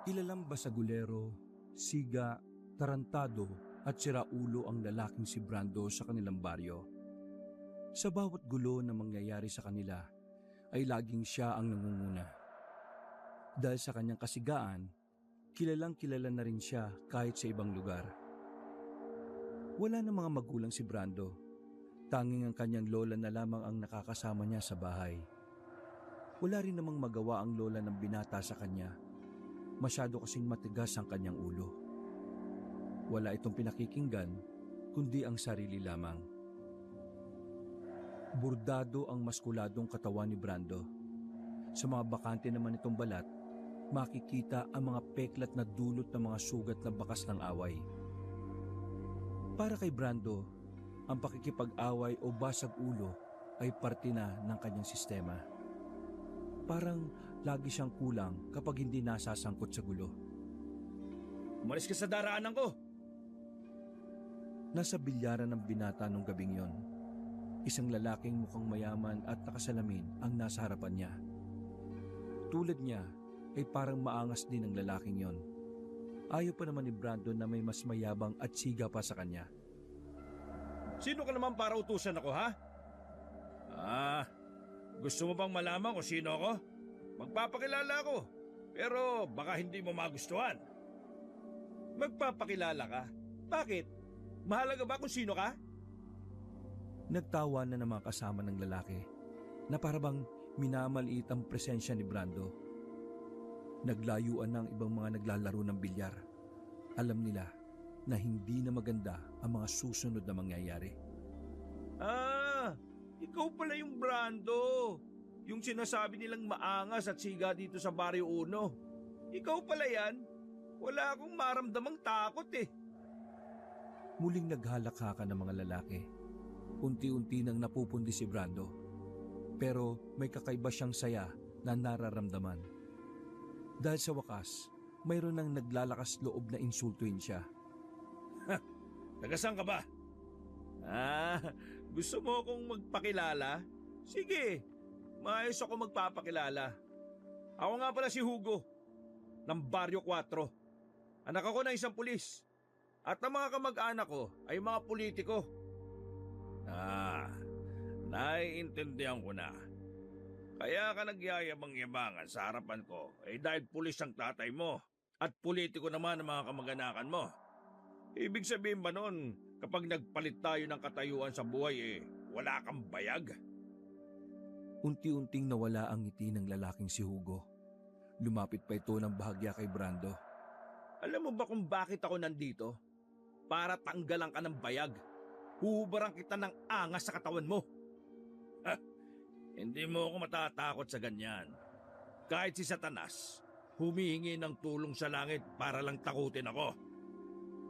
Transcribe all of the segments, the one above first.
Kilalang basagulero, siga, tarantado at siraulo ang lalaking si Brando sa kanilang baryo. Sa bawat gulo na mangyayari sa kanila ay laging siya ang nangunguna. Dahil sa kanyang kasigaan, kilalang kilala na rin siya kahit sa ibang lugar. Wala na mga magulang si Brando, tanging ang kanyang lola na lamang ang nakakasama niya sa bahay. Wala rin namang magawa ang lola ng binata sa kanya. Masyado kasing matigas ang kanyang ulo. Wala itong pinakikinggan, kundi ang sarili lamang. Burdado ang maskuladong katawan ni Brando. Sa mga bakante naman itong balat, makikita ang mga peklat na dulot ng mga sugat na bakas ng away. Para kay Brando, ang pakikipag-away o basag ulo ay parte na ng kanyang sistema. Parang lagi siyang kulang kapag hindi nasasangkot sa gulo. Umalis ka sa daraanan ko! Nasa bilyaran ng binata nung gabing yon. Isang lalaking mukhang mayaman at nakasalamin ang nasa harapan niya. Tulad niya ay parang maangas din ang lalaking yon. Ayaw pa naman ni Brando na may mas mayabang at siga pa sa kanya. Sino ka naman para utusan ako, ha? Gusto mo bang malaman kung sino ako? Magpapakilala ako, pero baka hindi mo magustuhan. Magpapakilala ka? Bakit? Mahalaga ba kung sino ka? Nagtawa na ng mga kasama ng lalaki na parabang minamaliit ang presensya ni Brando. Naglayuan ng ibang mga naglalaro ng bilyar. Alam nila na hindi na maganda ang mga susunod na mangyayari. Ikaw pala yung Brando. Yung sinasabi nilang maangas at siga dito sa Baryo Uno. Ikaw pala yan. Wala akong maramdamang takot eh. Muling naghalakhakan ng mga lalaki. Unti-unti nang napupundi si Brando. Pero may kakaiba siyang saya na nararamdaman. Dahil sa wakas, mayroon nang naglalakas loob na insultuin siya. Taga-saan ka ba? Gusto mo akong magpakilala? Sige, maayos ako magpapakilala. Ako nga pala si Hugo, ng Baryo 4. Anak ako ng isang pulis. At ang mga kamag-anak ko ay mga politiko. Naiintindihan ko na. Kaya ka nagyayabang-yabangan sa harapan ko dahil pulis ang tatay mo at politiko naman ang mga kamag-anakan mo. Ibig sabihin ba nun, kapag nagpalit tayo ng katayuan sa buhay wala kang bayag? Unti-unting nawala ang ngiti ng lalaking si Hugo. Lumapit pa ito ng bahagya kay Brando. Alam mo ba kung bakit ako nandito? Para tanggalan ka ng bayag. Huhubaran kita ng angas sa katawan mo. Hindi mo ako matatakot sa ganyan. Kahit si Satanas, humihingi ng tulong sa langit para lang takutin ako.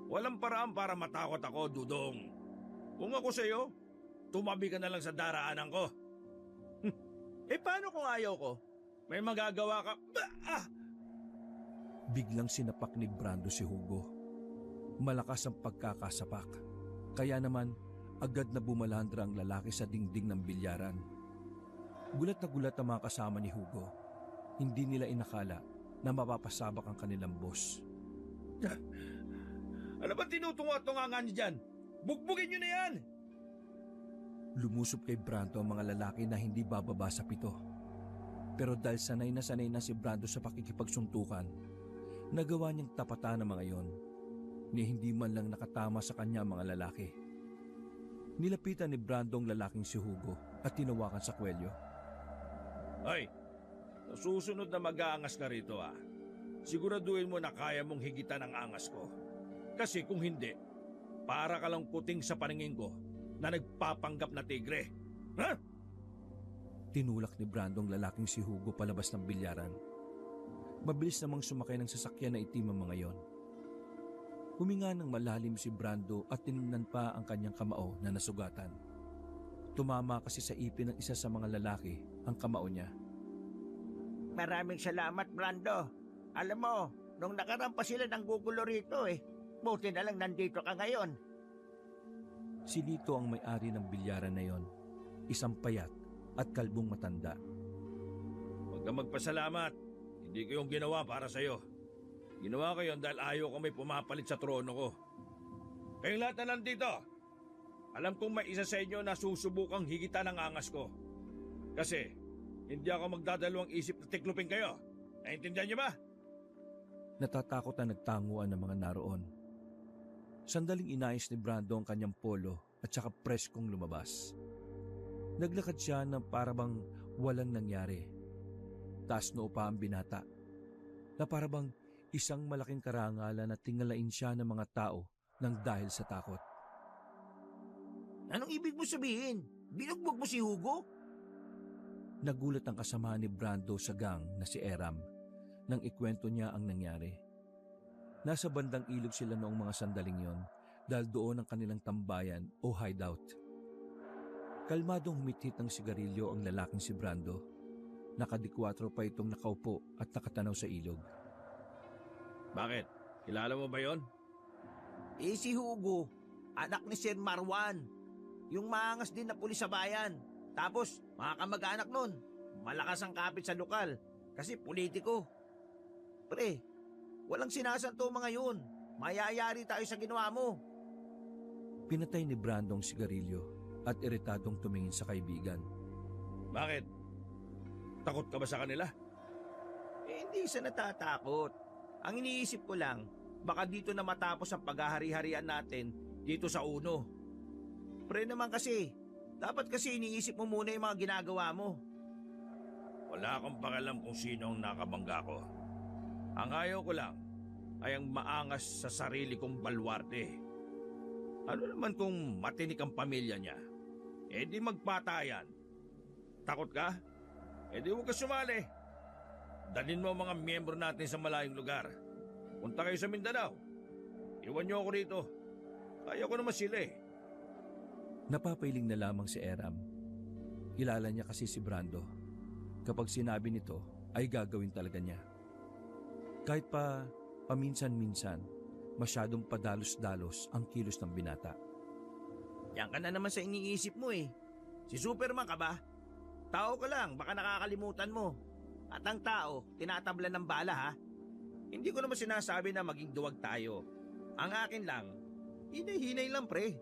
Walang paraan para matakot ako, Dudong. Kung ako sa'yo, tumabi ka na lang sa daraanan ko. Paano kung ayaw ko? May magagawa ka? Biglang sinapak ni Brando si Hugo. Malakas ang pagkakasapak. Kaya naman, agad na bumalandra ang lalaki sa dingding ng bilyaran. Gulat na gulat ang mga kasama ni Hugo. Hindi nila inakala na mapapasabak ang kanilang boss. Ano ba tinutunga-tunga niyo dyan? Bugbugin niyo na yan! Lumusob kay Brando ang mga lalaki na hindi bababa sa 7. Pero dahil sanay na si Brando sa pakikipagsuntukan, nagawa niyang tapatan ang mga iyon, ni hindi man lang nakatama sa kanya ang mga lalaki. Nilapitan ni Brando ang lalaking si Hugo at tinawakan sa kwelyo. Ay, susunod na mag-aangas ka rito Siguraduhin mo na kaya mong higitan ang angas ko. Kasi kung hindi, para ka lang puting sa paningin ko na nagpapanggap na tigre. Ha? Tinulak ni Brando ang lalaking si Hugo palabas ng bilyaran. Mabilis namang sumakay ng sasakyan na itim ang mga yon. Huminga ng malalim si Brando at tinignan pa ang kanyang kamao na nasugatan. Tumama kasi sa ipin ng isa sa mga lalaki ang kamao niya. Maraming salamat, Brando. Alam mo, nung nakaraan pa sila ng gugulo rito buti na lang nandito ka ngayon. Si Lito ang may-ari ng bilyaran na yon, isang payat at kalbong matanda. Huwag kang magpasalamat. Hindi ko yung ginawa para sa'yo. Ginawa ko yun dahil ayaw ko may pumapalit sa trono ko. Kayong lahat na nandito, alam kong may isa sa inyo na susubukang higitan ang angas ko. Kasi, hindi ako magdadalawang isip na tiklupin kayo. Naintindihan niyo ba? Natatakot na nagtanguan ng mga naroon. Sandaling inayos ni Brando ang kanyang polo at saka preskong lumabas. Naglakad siya ng parabang walang nangyari. Taas noo pa ang binata, na parabang isang malaking karangalan na tingalain siya ng mga tao nang dahil sa takot. Anong ibig mo sabihin? Binugbog mo si Hugo? Nagulat ang kasama ni Brando sa gang na si Eram nang ikwento niya ang nangyari. Nasa bandang ilog sila noong mga sandaling yon dahil doon ang kanilang tambayan o hideout. Kalmadong humithit ng sigarilyo ang lalaking si Brando. Nakadikwatro pa itong nakaupo at nakatanaw sa ilog. Bakit? Kilala mo ba yon? Si Hugo, anak ni Sir Marwan. Yung maangas din na pulis sa bayan. Tapos, mga kamag-anak nun, malakas ang kapit sa lokal kasi politiko. Pre, walang sinasanto mga yun. Mayayari tayo sa ginawa mo. Pinatay ni Brando ang sigarilyo at iritadong tumingin sa kaibigan. Bakit? Takot ka ba sa kanila? Hindi sa natatakot. Ang iniisip ko lang, baka dito na matapos ang paghahari-harian natin dito sa Uno. Pre naman kasi, dapat kasi iniisip mo muna yung mga ginagawa mo. Wala akong pakialam kung sino ang nakabangga ko. Ang ayaw ko lang ay ang maangas sa sarili kong balwarte. Ano naman kung matinik ang pamilya niya? Di magpatayan. Takot ka? Di huwag ka sumali. Dalhin mo ang mga miyembro natin sa malayong lugar. Punta kayo sa Mindanao. Iwan niyo ako rito. Ayaw ko naman sila Napapailing na lamang si Eram. Kilala niya kasi si Brando. Kapag sinabi nito, ay gagawin talaga niya. Kahit pa paminsan-minsan, masyadong padalos-dalos ang kilos ng binata. Yan ka na naman sa iniisip mo Si Superman ka ba? Tao ka lang, baka nakakalimutan mo. At ang tao, tinatablan ng bala ha? Hindi ko naman sinasabi na maging duwag tayo. Ang akin lang, hinay-hinay lang pre.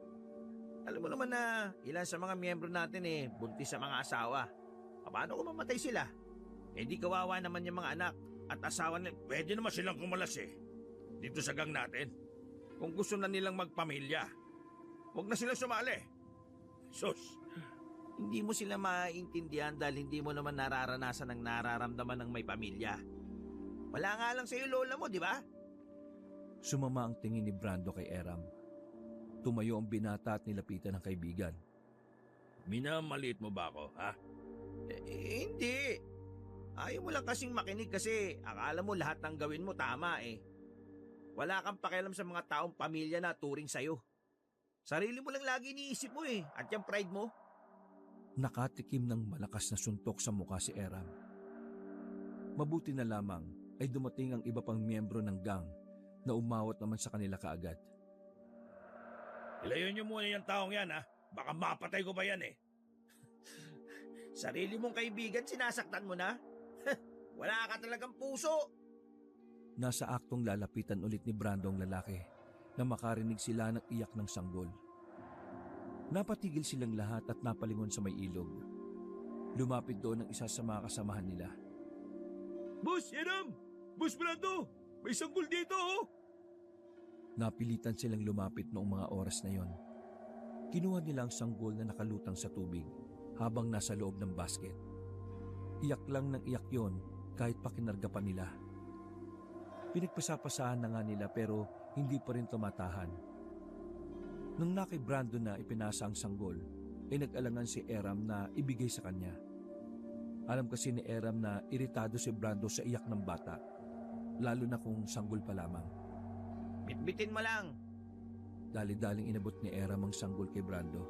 Alam mo naman na ilan sa mga miyembro natin buntis sa mga asawa. Paano kung mamatay sila? Di kawawa naman yung mga anak at asawa nila. Pwede naman silang kumalas dito sa gang natin. Kung gusto na nilang magpamilya, huwag na silang sumali. Sus! Hindi mo sila maintindihan dahil hindi mo naman nararanasan ang nararamdaman ng may pamilya. Wala nga lang sa'yo lola mo, di ba? Sumama ang tingin ni Brando kay Eram. Tumayo ang binata at nilapitan ng kaibigan. Minamaliit mo ba ako, ha? Hindi. Ayaw mo lang kasing makinig kasi akala mo lahat ng gawin mo tama Wala kang pakialam sa mga taong pamilya na turing sa'yo. Sarili mo lang lagi iniisip mo at yung pride mo. Nakatikim ng malakas na suntok sa mukha si Eram. Mabuti na lamang ay dumating ang iba pang miyembro ng gang na umawat naman sa kanila kaagad. Ilayon niyo muna yung taong yan, ha? Baka mapatay ko ba yan Sarili mong kaibigan sinasaktan mo na? Wala ka talagang puso. Nasa aktong lalapitan ulit ni Brando ang lalaki na makarinig sila ng iyak ng sanggol. Napatigil silang lahat at napalingon sa may ilog. Lumapit doon ang isa sa mga kasamahan nila. Boss, Eram! Boss Brando! May sanggol dito, Napilitan silang lumapit noong mga oras na yon. Kinuha nila ang sanggol na nakalutang sa tubig habang nasa loob ng basket. Iyak lang ng iyak yon kahit pakinarga pa nila. Pinagpasapasahan na nga nila pero hindi pa rin tumatahan. Nung nakay Brando na ipinasa ang sanggol, ay nag-alangan si Eram na ibigay sa kanya. Alam kasi ni Eram na iritado si Brando sa iyak ng bata, lalo na kung sanggol pa lamang. Bitbitin mo lang. Dali-daling inabot ni Eram ang sanggol kay Brando.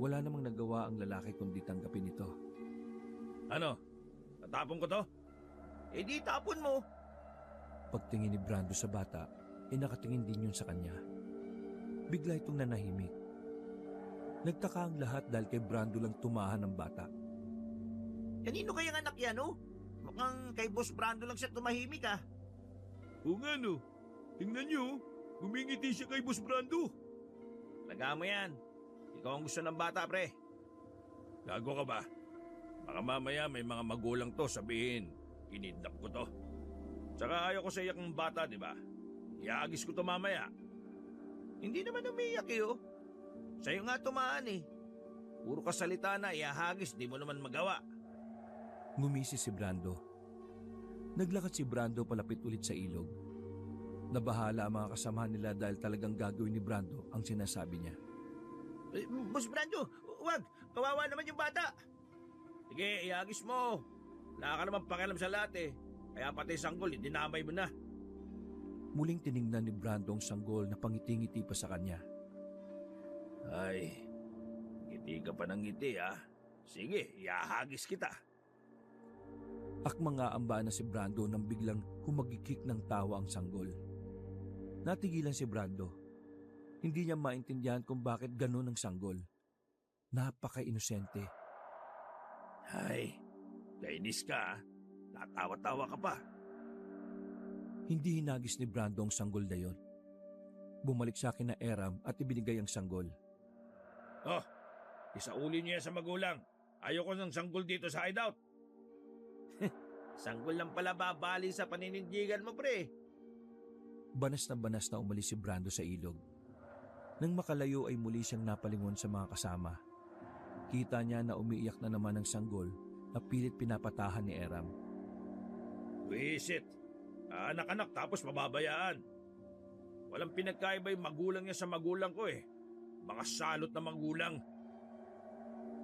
Wala namang nagawa ang lalaki kundi tanggapin ito. Ano? Tatapon ko to? Di tapon mo. Pagtingin ni Brando sa bata, nakatingin din yun sa kanya. Bigla itong nanahimik. Nagtaka ang lahat dahil kay Brando lang tumahan ng bata. Kanino kayang anak yan, Mukhang kay Boss Brando lang siya tumahimik, Oo nga no. Tingnan nyo, gumingiti siya kay Boss Brando. Laga mo yan. Ikaw ang gusto ng bata, pre. Gago ka ba? Baka mamaya may mga magulang to sabihin, kinidnap ko to. Tsaka ayaw ko sa iyak ng bata, di ba? Iagis ko to mamaya. Hindi naman umiyak eh, oh. Sa'yo nga tumaan eh. Puro kasalita na, iahagis, di mo naman magawa. Ngumisi si Brando. Naglakad si Brando palapit ulit sa ilog. Nabahala ang mga kasamahan nila dahil talagang gagawin ni Brando ang sinasabi niya. Boss Brando, wag! Kawawa naman yung bata! Sige, iagis mo. Wala ka naman pakialam sa lahat eh. Kaya pati sanggol, dinamay mo na. Muling tiningnan ni Brando ang sanggol na pangiti-ngiti pa sa kanya. Ay, ngiti ka pa ng ngiti ha. Sige, iahagis kita. Akma nga amba na si Brando nang biglang humagikik ng tawa ang sanggol. Natigilan si Brando. Hindi niya maintindihan kung bakit ganun ang sanggol. Napaka-inosente. Ay, kainis ka ha. Natawa-tawa ka pa. Hindi hinagis ni Brando ang sanggol na yon. Bumalik sa akin na Eram at ibinigay ang sanggol. Oh, isauli niyo yan sa magulang. Ayoko ng sanggol dito sa hideout. Sanggol lang pala babali sa paninindigan mo, pre. Banas na umalis si Brando sa ilog. Nang makalayo ay muli siyang napalingon sa mga kasama. Kita niya na umiiyak na naman ang sanggol na pilit pinapatahan ni Eram. Wisit. Anak-anak tapos mababayaan. Walang pinagkaiba yung magulang niya sa magulang ko eh. Mga salot na magulang.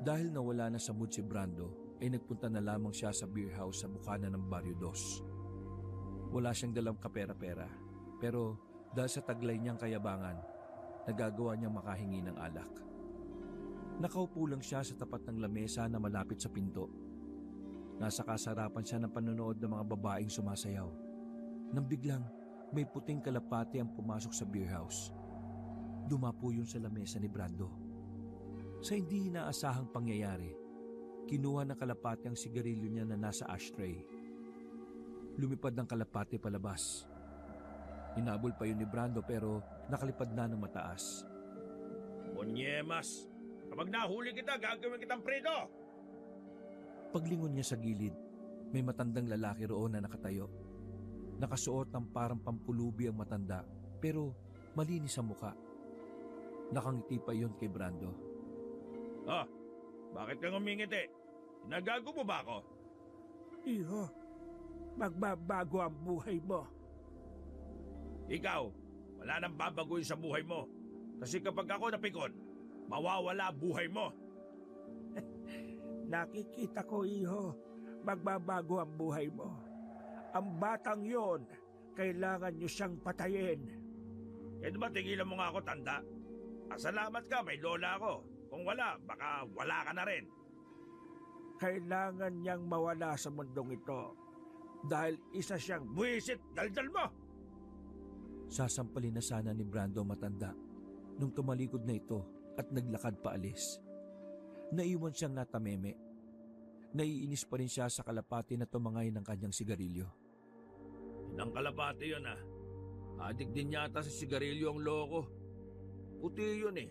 Dahil nawala na sa mood si Brando, ay nagpunta na lamang siya sa beer house sa bukana ng Barrio Dos. Wala siyang dalang kapera-pera, pero dahil sa taglay niyang kayabangan, nagagawa niyang makahingi ng alak. Nakaupo lang siya sa tapat ng lamesa na malapit sa pinto. Nasa kasarapan siya ng panonood ng mga babaeng sumasayaw. Nang biglang may puting kalapati ang pumasok sa beer house. Dumapo yun sa lamesa ni Brando. Sa hindi inaasahang pangyayari, kinuha ng kalapati ang sigarilyo niya na nasa ashtray. Lumipad ng kalapati palabas. Hinabol pa yun ni Brando pero nakalipad na ng mataas. Monyemas, kapag nahuli kita, gagawin kitang predo! Paglingon niya sa gilid, may matandang lalaki roon na nakatayo. Nakasuot ng parang pampulubi ang matanda pero malinis ang muka. Nakangiti pa yon kay Brando. Ah, bakit ka ngumingiti? Nagago mo ba ako? Iho, magbabago ang buhay mo. Ikaw, wala nang babaguhin sa buhay mo. Kasi kapag ako napikon, mawawala buhay mo. Nakikita ko, iho, magbabago ang buhay mo. Ang batang yon, kailangan niyo siyang patayin. Eh ba tigilan mo nga ako, tanda? Salamat ka, may lola ako. Kung wala, baka wala ka na rin. Kailangan niyang mawala sa mundong ito dahil isa siyang Buwisit, daldal mo! Sasampalin na sana ni Brando ang matanda nung tumalikod na ito at naglakad paalis. Naiwan siyang natameme. Naiinis pa rin siya sa kalapati na tumangay ng kanyang sigarilyo. Inang kalapati yun ah. Adik din yata sa sigarilyo ang loko. Puti yun eh.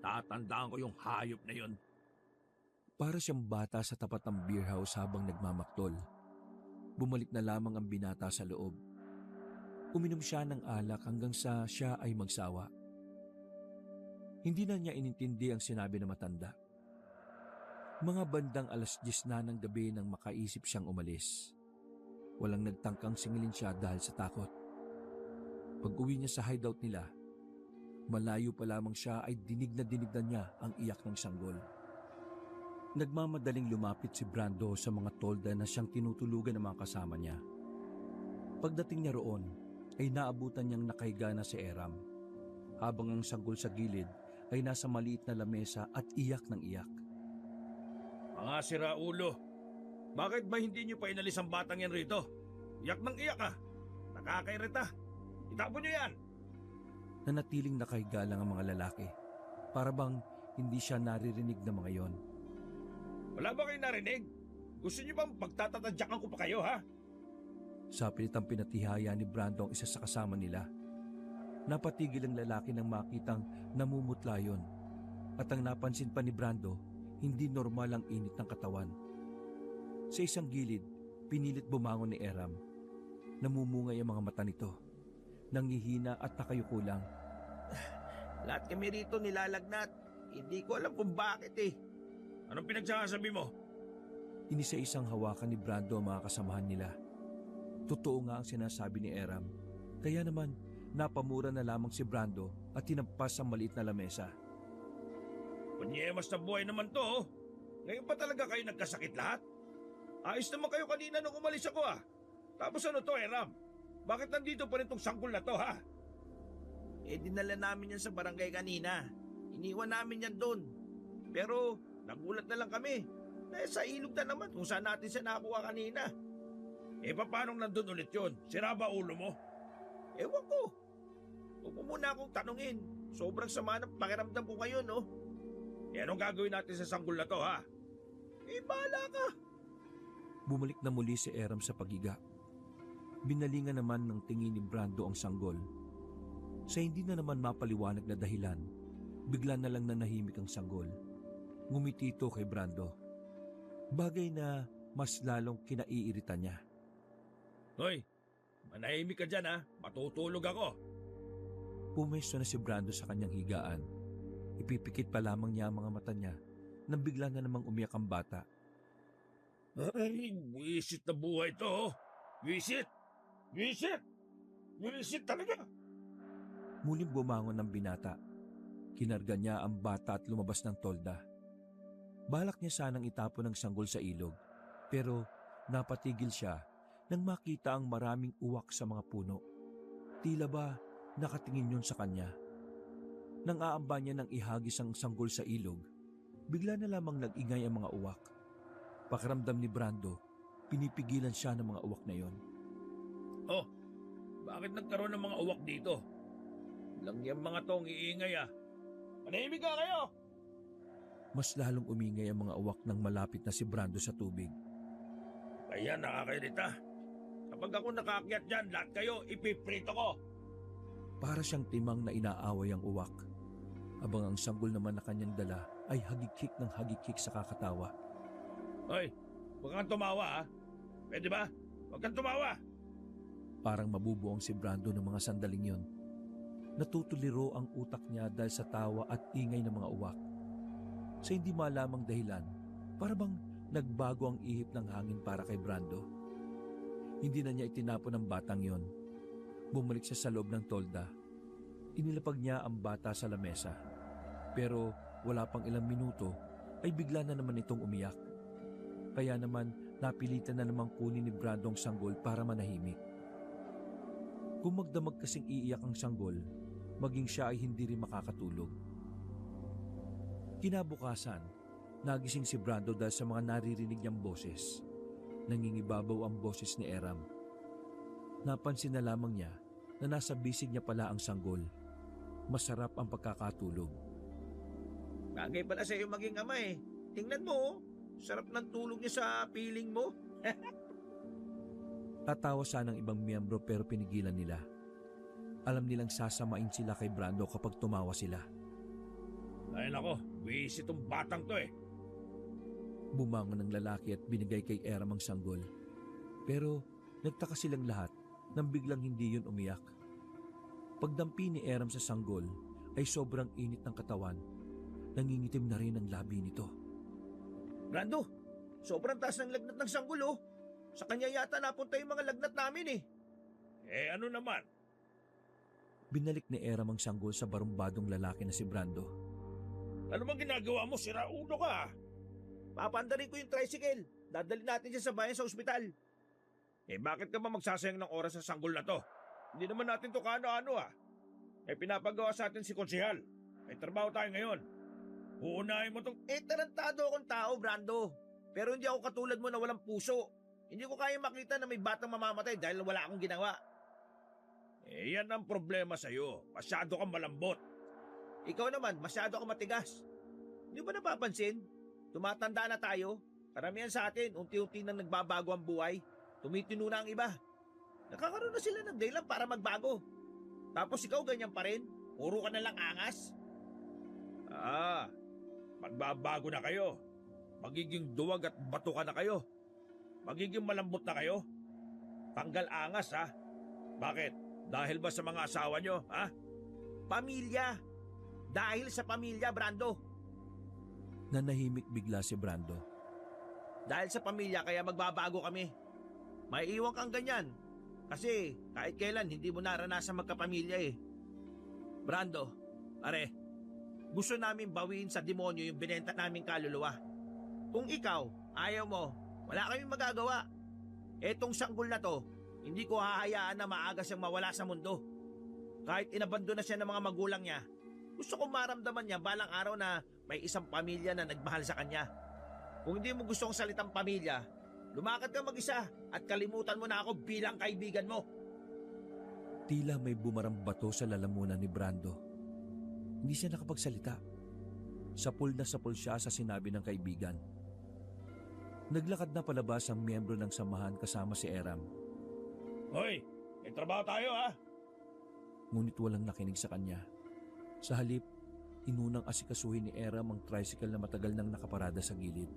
Tatandaan ko yung hayop na yun. Para siyang bata sa tapat ng beer house habang nagmamaktol. Bumalik na lamang ang binata sa loob. Uminom siya ng alak hanggang sa siya ay magsawa. Hindi na niya inintindi ang sinabi ng matanda. Mga bandang 10:00 na ng gabi nang makaisip siyang umalis. Walang nagtangkang singilin siya dahil sa takot. Pag-uwi niya sa hideout nila, malayo pa lamang siya ay dinig na niya ang iyak ng sanggol. Nagmamadaling lumapit si Brando sa mga tolda na siyang tinutulugan ng mga kasama niya. Pagdating niya roon, ay naabutan niyang nakahiga na si Eram, habang ang sanggol sa gilid ay nasa maliit na lamesa at iyak ng iyak. Mga siraulo, bakit ba hindi niyo pa inalis ang batang yan rito? Iyak ng iyak ah. Nakakairita. Itapo niyo yan. Nanatiling nakahiga lang ang mga lalaki, para bang hindi siya naririnig ng mga yon. Wala ba kayo narinig? Gusto niyo bang pagtatatadyakan ko pa kayo ha? Sa pilitang pinatihaya ni Brando ang isa sa kasama nila. Napatigil ang lalaki nang makitang namumutla yun. At ang napansin pa ni Brando, hindi normal ang init ng katawan. Sa isang gilid, pinilit bumangon ni Eram. Namumungay ang mga mata nito. Nangihina at nakayuko lang. Lahat kami rito nilalagnat. Hindi ko alam kung bakit eh. Anong pinagsasabi mo? Inisa-isang hawakan ni Brando ang mga kasamahan nila. Totoo nga ang sinasabi ni Eram. Kaya naman, napamura na lamang si Brando at tinampas ang maliit na lamesa. Panyemas na buhay naman to. Oh. Ngayon pa talaga kayo nagkasakit lahat? Ayos naman kayo kanina nung umalis ako ah. Tapos ano to, Eram? Bakit nandito pa rin tong sanggol na to, ha? Eh dinala namin yan sa barangay kanina. Iniwan namin yan doon. Pero nagulat na lang kami. Dahil sa ilog na naman kung saan natin siya nakuha kanina. Eh paano nandun ulit yun? Sira ba ulo mo? Ewan ko. Huwag mo muna akong tanungin. Sobrang sama ng pakiramdam ko ngayon, no? Eh anong gagawin natin sa sanggol na to, ha? Eh bahala ka. Bumalik na muli si Eram sa pagiga. Binalingan naman ng tingin ni Brando ang sanggol. Sa hindi na naman mapaliwanag na dahilan, bigla na lang nanahimik ang sanggol. Ngumiti ito kay Brando. Bagay na mas lalong kinaiirita niya. Hoy, manahimik ka dyan, ha? Matutulog ako. Pumesto na si Brando sa kanyang higaan. Ipipikit pa lamang niya ang mga mata niya nang bigla na namang umiyak ang bata. Ay, wisit na buhay to, oh. Wisit! Wisit! Wisit talaga! Muling bumangon ng binata. Kinarga niya ang bata at lumabas ng tolda. Balak niya sanang itapon ang sanggol sa ilog, pero napatigil siya nang makita ang maraming uwak sa mga puno. Tila ba nakatingin yun sa kanya? Nang aamba niya ng ihagis ang sanggol sa ilog, bigla na lamang nag-ingay ang mga uwak. Pakiramdam ni Brando, pinipigilan siya ng mga uwak na yon. Oh, bakit nagkaroon ng mga uwak dito? Lang yung mga tong iingay, ah. Manahimik ka kayo! Mas lalong umingay ang mga uwak nang malapit na si Brando sa tubig. Kaya nakakairita. Kapag ako nakaakyat dyan, lahat kayo ipiprito ko. Para siyang timang na inaaway ang uwak. Abang ang sanggol naman na kanyang dala ay hagikik ng hagikik sa kakatawa. Hoy, huwag kang tumawa, ha? Pwede ba? Huwag kang tumawa! Parang mabubuong si Brando ng mga sandaling yon. Natutuliro ang utak niya dahil sa tawa at ingay ng mga uwak. Sa hindi malamang dahilan, para bang nagbago ang ihip ng hangin para kay Brando. Hindi na niya itinapon ang batang yon. Bumalik siya sa loob ng tolda. Inilapag niya ang bata sa lamesa. Pero wala pang ilang minuto ay bigla na naman itong umiyak. Kaya naman napilitan na namang kunin ni Brando ang sanggol para manahimik. Kung magdamag kasing iiyak ang sanggol, maging siya ay hindi rin makakatulog. Kinabukasan, nagising si Brando dahil sa mga naririnig niyang boses. Nangingibabaw ang boses ni Eram. Napansin na lamang niya na nasa bisig niya pala ang sanggol. Masarap ang pagkakatulog. Bagay pala sa iyo maging ama eh. Tingnan mo, oh. Sarap ng tulog niya sa piling mo. Tatawa sana ng ibang miyembro pero pinigilan nila. Alam nilang sasamain sila kay Brando kapag tumawa sila. Ay nako, wisit itong batang to eh. Bumangon ng lalaki at binigay kay Eram ang sanggol. Pero nagtaka silang lahat nang biglang hindi yun umiyak. Pagdampi ni Eram sa sanggol ay sobrang init ng katawan. Nangingitim na rin ang labi nito. Brando, sobrang taas ng lagnat ng sanggol, oh. Sa kanya yata napunta yung mga lagnat namin eh. Eh ano naman? Binalik ni Eram ang sanggol sa barumbadong lalaki na si Brando. Ano bang ginagawa mo? Sira ulo ka. Papandarin ko yung tricycle. Dadali natin siya sa bayan sa ospital. Eh bakit ka ba magsasayang ng oras sa sanggol na to? Hindi naman natin to kaano-ano ah. Eh pinapagawa sa atin si konsehal. May trabaho tayo ngayon. Uunahin mo tong... Eh tarantado akong tao, Brando. Pero hindi ako katulad mo na walang puso. Hindi ko kaya makita na may batang mamamatay dahil wala akong ginawa. Eh yan ang problema sa'yo. Masyado kang malambot. Ikaw naman, masyado akong matigas. Hindi ba napapansin? Tumatanda na tayo. Karamihan sa atin, unti-unti nang nagbabago ang buhay. Tumitino na ang iba. Nakakaroon na sila ng dahilan para magbago. Tapos ikaw ganyan pa rin? Puro ka na lang angas? Magbabago na kayo. Magiging duwag at batuka na kayo. Magiging malambot na kayo. Tanggal angas, ha? Bakit? Dahil ba sa mga asawa nyo, ha? Pamilya. Dahil sa pamilya, Brando. Nanahimik bigla si Brando. Dahil sa pamilya kaya magbabago kami. May iwan kang ganyan. Kasi kahit kailan hindi mo naranasan magkapamilya eh. Brando, pare, gusto namin bawiin sa demonyo yung binenta naming kaluluwa. Kung ikaw, ayaw mo, wala kaming magagawa. Etong sanggol na to, hindi ko hahayaan na maaga siyang mawala sa mundo. Kahit inabando na siya ng mga magulang niya, gusto ko maramdaman niya balang araw na may isang pamilya na nagmahal sa kanya. Kung hindi mo gustong salitang pamilya, lumakad ka mag-isa at kalimutan mo na ako bilang kaibigan mo. Tila may bumarang bato sa lalamunan ni Brando. Hindi siya nakapagsalita. Sapul na sapul siya sa sinabi ng kaibigan. Naglakad na palabas ang miyembro ng samahan kasama si Eram. Hoy, may trabaho tayo, ha? Ngunit walang nakinig sa kanya. Sa halip, inunang asikasuhin ni Eram ang tricycle na matagal nang nakaparada sa gilid.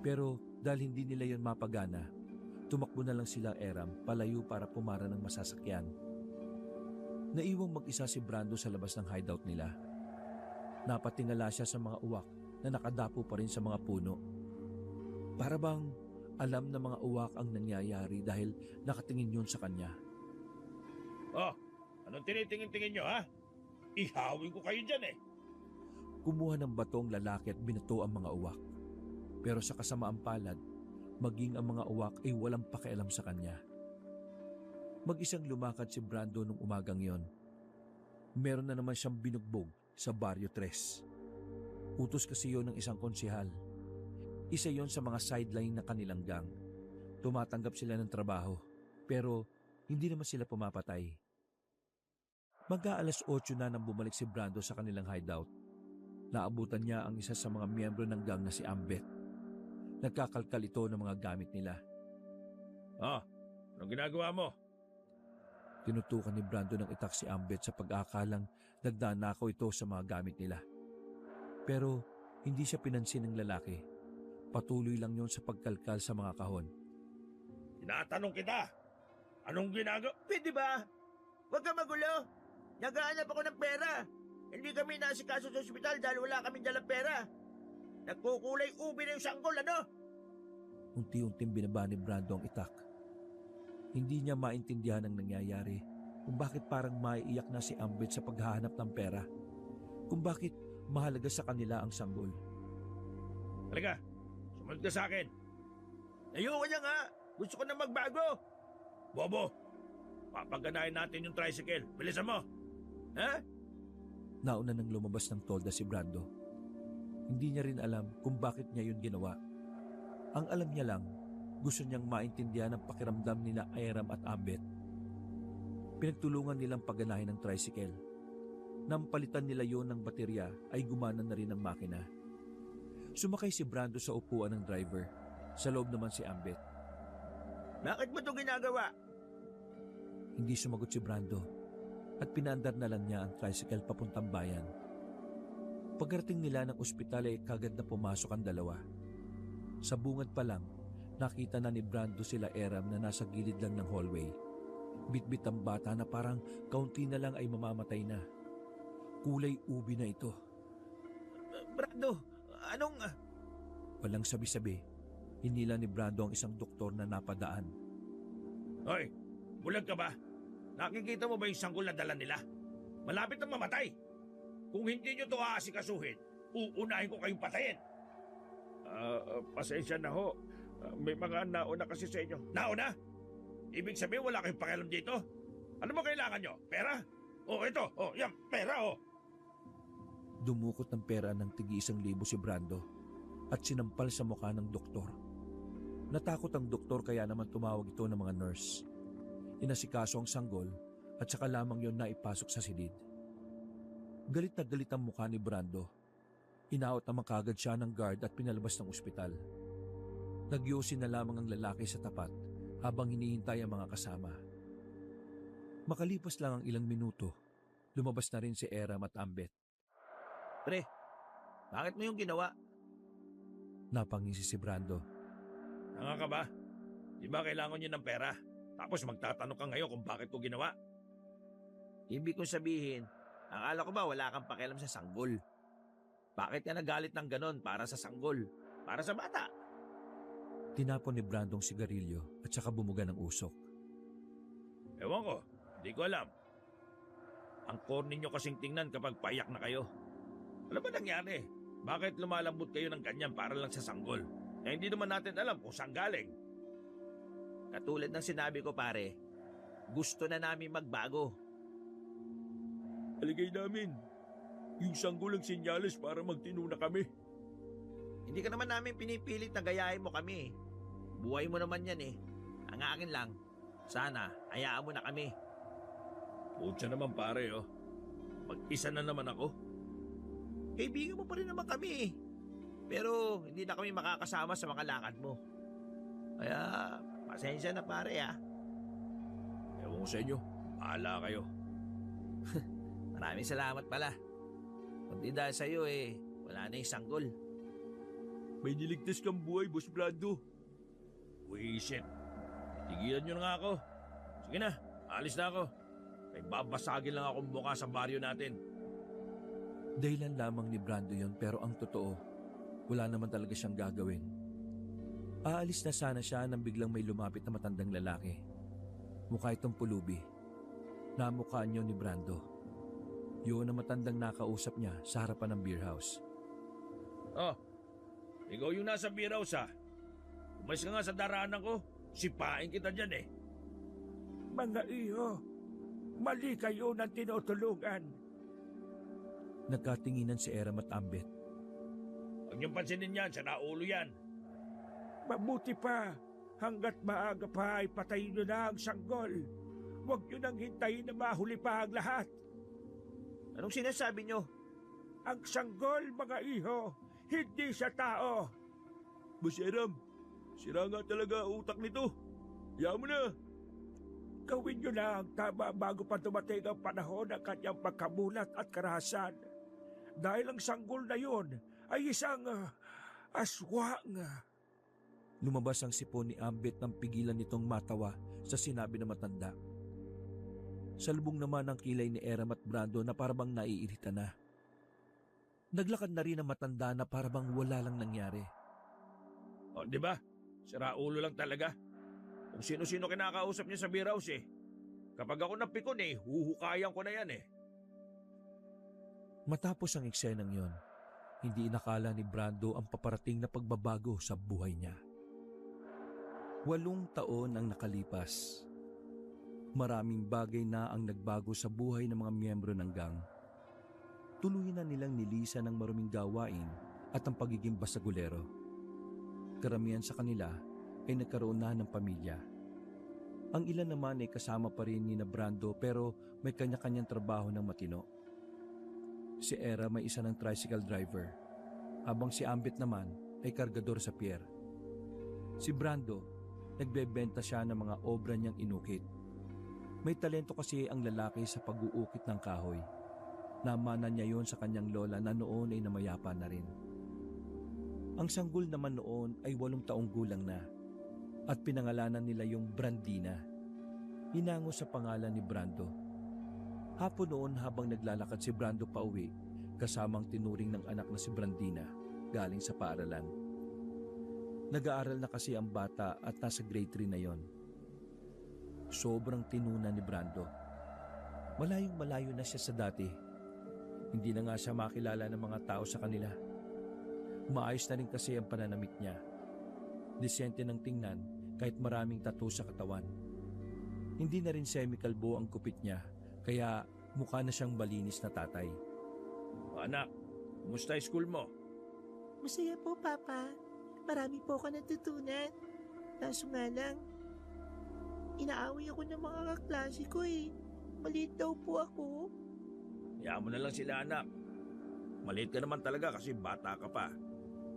Pero dahil hindi nila yon mapagana, tumakbo na lang sila Eram palayo para pumara ng masasakyan. Naiwang mag-isa si Brando sa labas ng hideout nila. Napatingala siya sa mga uwak na nakadapo pa rin sa mga puno. Para bang alam na mga uwak ang nangyayari dahil nakatingin yun sa kanya. Oh, anong tinitingin-tingin nyo, ha? Ihawin ko kayo dyan, eh. Kumuha ng batong lalaki at binato ang mga uwak. Pero sa kasamaang palad, maging ang mga uwak ay walang pakialam sa kanya. Mag-isang lumakad si Brando nung umagang yon. Meron na naman siyang binugbog sa Barrio 3. Utos kasi yon ng isang konsehal. Isa yon sa mga sideline na kanilang gang. Tumatanggap sila ng trabaho, pero hindi naman sila pumapatay. Mag-aalas 8 na nang bumalik si Brando sa kanilang hideout. Naabutan niya ang isa sa mga miyembro ng gang na si Ambet. Nagkakalkal ito ng mga gamit nila. Anong ginagawa mo? Tinutukan ni Brando ng itak si Ambet sa pag-aakalang nagdanakaw ito sa mga gamit nila. Pero hindi siya pinansin ng lalaki. Patuloy lang yon sa pagkalkal sa mga kahon. Tinatanong kita, anong ginagawa? Pwede ba? Huwag ka magulo. Naghahanap ako ng pera. Hindi kami nasikaso sa ospital dahil wala kaming dalang pera. Nagkukulay ubi na yung sanggol, ano? Unti-unting binaba ni Brando ang itak. Hindi niya maintindihan ang nangyayari kung bakit parang maiiyak na si Ambet sa paghahanap ng pera. Kung bakit mahalaga sa kanila ang sanggol. Halika, sumunod ka sa akin. Ayoko niya nga. Gusto ko na magbago. Bobo, papaganahin natin yung tricycle. Bilisan mo. Ha? Nauna nang lumabas ng tolda si Brando. Hindi niya rin alam kung bakit niya yun ginawa. Ang alam niya lang, gusto niyang maintindihan ang pakiramdam nila Eram at Ambet. Pinagtulungan nilang pagganahin ng tricycle. Nang palitan nila yon ng baterya ay gumana na rin ang makina. Sumakay si Brando sa upuan ng driver. Sa loob naman si Ambet. Bakit mo ito ginagawa? Hindi sumagot si Brando at pinaandar na lang niya ang tricycle papuntang bayan. Pagdating nila ng ospital ay kagad na pumasok ang dalawa. Sa bungad pa lang, nakita na ni Brando sila Eram na nasa gilid lang ng hallway. Bitbit ang bata na parang kaunti na lang ay mamamatay na. Kulay ubi na ito. Brando, anong... Walang sabi-sabi, hinila ni Brando ang isang doktor na napadaan. Hoy, bulag ka ba? Nakikita mo ba yung sanggol na dala nila? Malapit na mamatay. Kung hindi nyo ito aasikasuhin, uunahin ko kayong patayin. Pasensya na ho. May mga nauna kasi sa inyo. Nauna? Ibig sabihin wala kayong pakialam dito? Ano mo kailangan nyo? Pera? Ito. Yan, pera Dumukot ng pera ng tig-1,000 si Brando at sinampal sa mukha ng doktor. Natakot ang doktor kaya naman tumawag ito ng mga nurse. Inasikaso ang sanggol at saka lamang yon na ipasok sa silid. Galit na galit ang mukha ni Brando. Inaot naman kagad siya ng guard at pinalabas ng ospital. Nagyusin na lamang ang lalaki sa tapat habang hinihintay ang mga kasama. Makalipas lang ang ilang minuto, lumabas na rin si Eram at Ambet. Pre, bakit mo yung ginawa? Napangisi si Brando. Tanga ka ba? Di ba kailangan niyo ng pera? Tapos magtatanong ka ngayon kung bakit ko ginawa? Ibig kong sabihin, akala ko ba wala kang pakialam sa sanggol? Bakit ka nagalit ng ganon para sa sanggol? Para sa bata? Tinapon ni Brandong sigarilyo at saka bumuga ng usok. Ewan ko, di ko alam. Ang corny nyo kasing tingnan kapag payak na kayo. Ano ba nangyari? Bakit lumalambot kayo ng ganyan para lang sa sanggol? Eh hindi naman natin alam kung saan galing. Katulad ng sinabi ko pare, gusto na namin magbago. Aligay namin. Yung sanggol ang senyales para magtinuna kami. Hindi ka naman namin pinipilit na gayahin mo kami. Buhay mo naman yan eh. Ang akin lang, sana hayaan mo na kami. Putya naman pare oh. Mag-isa na naman ako. Kaibigan mo pa rin naman kami eh. Pero hindi na kami makakasama sa mga lakad mo. Kaya pasensya na pare ah. Ewan ko sa inyo. Bahala kayo. Maraming salamat pala. Kundi dahil sa'yo eh, wala na yung sanggol. May niligtas kang buhay, Boss Brando. Wisit. Tigilan nyo na nga ako. Sige na, alis na ako. May babasagin lang akong mukha sa baryo natin. Dahilan lamang ni Brando yon pero ang totoo, wala naman talaga siyang gagawin. Aalis na sana siya nang biglang may lumapit na matandang lalaki. Mukha itong pulubi. Namukha niyo ni Brando. Yun ang matandang nakausap niya sa harapan ng beer house. Oh, ikaw yung nasa beer house ha. Umalis ka nga sa daraanan ko. Sipain kita dyan eh. Mga iho, mali kayo ng tinutulungan. Nagkatinginan si Eram at Ambet. Huwag niyong pansinin yan, sa naulo yan. Mabuti pa, hanggat maaga pa ay patayin nyo na ang sanggol. Huwag nyo nang hintayin na mahuli pa ang lahat. Anong sinasabi nyo? Ang sanggol, mga iho, hindi siya tao. Boss Eram, sira nga talaga ang utak nito. Hayaan mo na. Gawin nyo na ang tama bago pa dumating ang panahon ng kanyang pagkamulat at karahasan. Dahil ang sanggol na yun ay isang aswang. Lumabas ang sipon ni Ambet nang pigilan nitong matawa sa sinabi ng matanda. Salubong naman ang kilay ni Eram at Brando na parabang naiirita na. Naglakad na rin ang matanda na parabang wala lang nangyari. O, di ba? Sira ulo lang talaga. Kung sino-sino kinakausap niya sa beer house eh. Kapag ako napikon eh, huhukayan ko na yan eh. Matapos ang eksenang yon, hindi inakala ni Brando ang paparating na pagbabago sa buhay niya. 8 taon ang nakalipas. Maraming bagay na ang nagbago sa buhay ng mga miyembro ng gang. Tuluyan na nilang nilisan ang maruming gawain at ang pagiging basagulero. Karamihan sa kanila ay nagkaroon na ng pamilya. Ang ilan naman ay kasama pa rin ni Brando pero may kanya-kanyang trabaho ng matino. Si Era may isa ng tricycle driver, habang si Ambit naman ay kargador sa pier. Si Brando, nagbebenta siya ng mga obra niyang inukit. May talento kasi ang lalaki sa pag-uukit ng kahoy. Namana niya yon sa kanyang lola na noon ay namayapa na rin. Ang sanggol naman noon ay 8 taong gulang na at pinangalanan nila yung Brandina. Hinango sa pangalan ni Brando. Hapon noon habang naglalakad si Brando pauwi, kasamang tinuring ng anak na si Brandina galing sa paaralan. Nag-aaral na kasi ang bata at nasa grade 3 na yon. Sobrang tinuna ni Brando. Malayong malayo na siya sa dati. Hindi na nga siya makilala ng mga tao sa kanila. Maayos na rin kasi ang pananamit niya. Disente ng tingnan kahit maraming tattoo sa katawan. Hindi na rin semi-kalbo ang kupit niya, kaya mukha na siyang malinis na tatay. Anak, kumusta yung school mo? Masaya po, Papa. Marami po ako natutunan. Kaso nga lang, inaaway ako ng mga kaklase ko eh. Maliit daw po ako. Hayaan mo na lang sila anak. Maliit ka naman talaga kasi bata ka pa.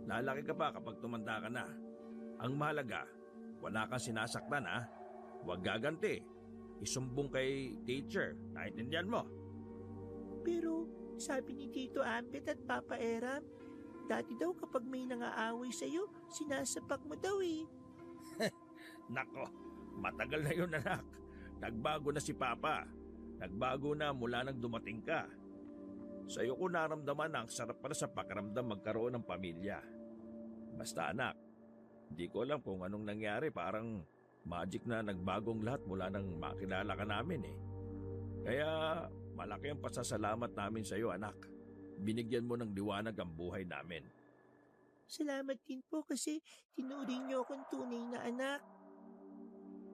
Lalaki ka pa kapag tumanda ka na. Ang mahalaga, wala kang sinasaktan ha. Huwag gaganti. Isumbong kay teacher. Naintindihan mo? Pero sabi ni Tito Ambet at Papa Eram, dati daw kapag may nangaaway sa'yo, sinasapak mo daw eh. Nako, matagal na yun anak. Nagbago na si Papa. Nagbago na mula nang dumating ka. Sa'yo ko naramdaman na ang sarap para sa pakiramdam magkaroon ng pamilya. Basta anak, hindi ko alam kung anong nangyari. Parang magic na nagbagong lahat mula nang makilala ka namin eh. Kaya malaki ang pasasalamat namin sa iyo anak. Binigyan mo ng liwanag ang buhay namin. Salamat din po kasi tinuring niyo akong tunay na anak.